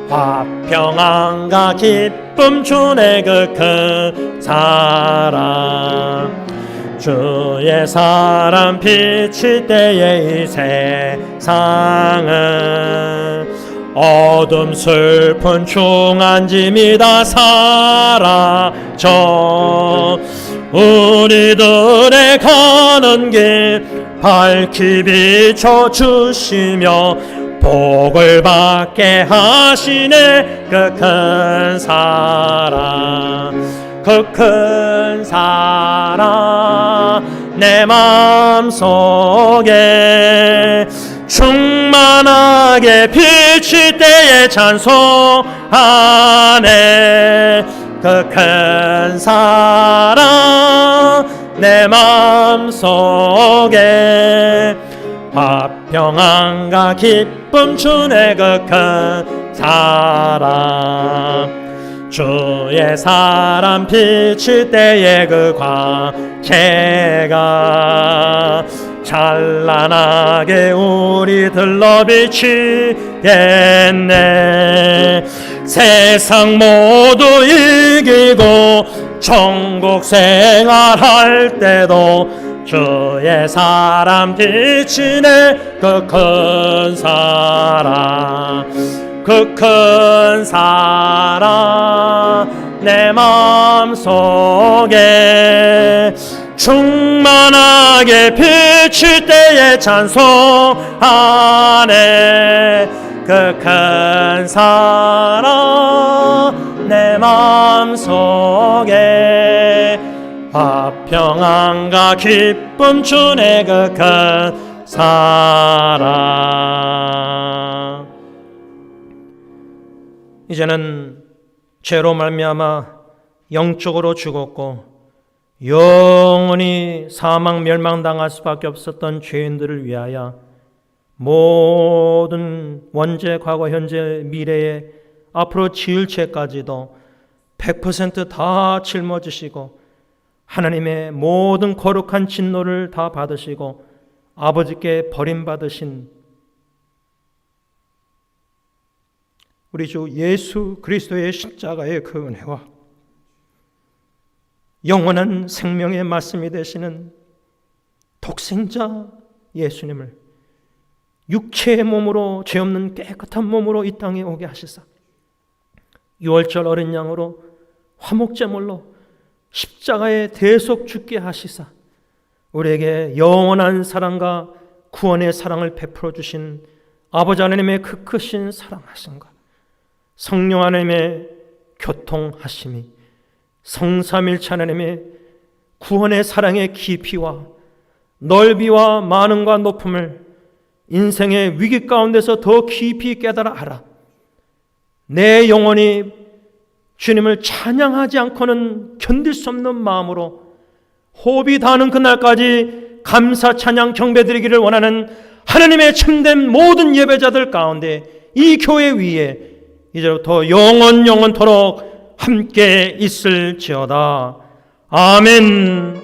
화평함과 기쁨 주네 그 큰 사랑 주의 사랑 비칠 때의 이 세상은 어둠 슬픈 중한 짐이 다 사라져 우리들의 가는 길 밝히 비춰주시며 복을 받게 하시네 그 큰 사랑 그 큰 사랑 내 마음속에 충만하게 비칠 때에 찬송하네 그 큰 사랑 내 마음속에 화평함과 기쁨 주네 그 큰 사랑 주의 사랑 비칠 때에 그 광채가 찬란하게 우리 들러 비치겠네. 세상 모두 이기고 천국 생활할 때도 주의 사랑 비치네 그 큰 사랑 그 큰 사랑 내 마음속에 충만하게 비칠 때에 찬송하네. 그 큰 사랑 내 마음속에 화평함과 기쁨 주네 그 큰 사랑. 이제는 죄로 말미암아 영적으로 죽었고 영원히 사망 멸망당할 수밖에 없었던 죄인들을 위하여 모든 원죄, 과거, 현재, 미래에 앞으로 지을 죄까지도 100% 다 짊어지시고 하나님의 모든 거룩한 진노를 다 받으시고 아버지께 버림받으신 우리 주 예수 그리스도의 십자가의 그 은혜와 영원한 생명의 말씀이 되시는 독생자 예수님을 육체의 몸으로 죄 없는 깨끗한 몸으로 이 땅에 오게 하시사 유월절 어린 양으로 화목제물로 십자가에 대속 죽게 하시사 우리에게 영원한 사랑과 구원의 사랑을 베풀어 주신 아버지 하나님의 그 크신 사랑하심과 성령 하나님의 교통하심이 성삼일체 하나님의 구원의 사랑의 깊이와 넓이와 많음과 높음을 인생의 위기 가운데서 더 깊이 깨달아 알아 내 영혼이 주님을 찬양하지 않고는 견딜 수 없는 마음으로 호흡이 닿는 그날까지 감사 찬양 경배드리기를 원하는 하나님의 참된 모든 예배자들 가운데 이 교회 위에 이제부터 영원토록 함께 있을지어다. 아멘.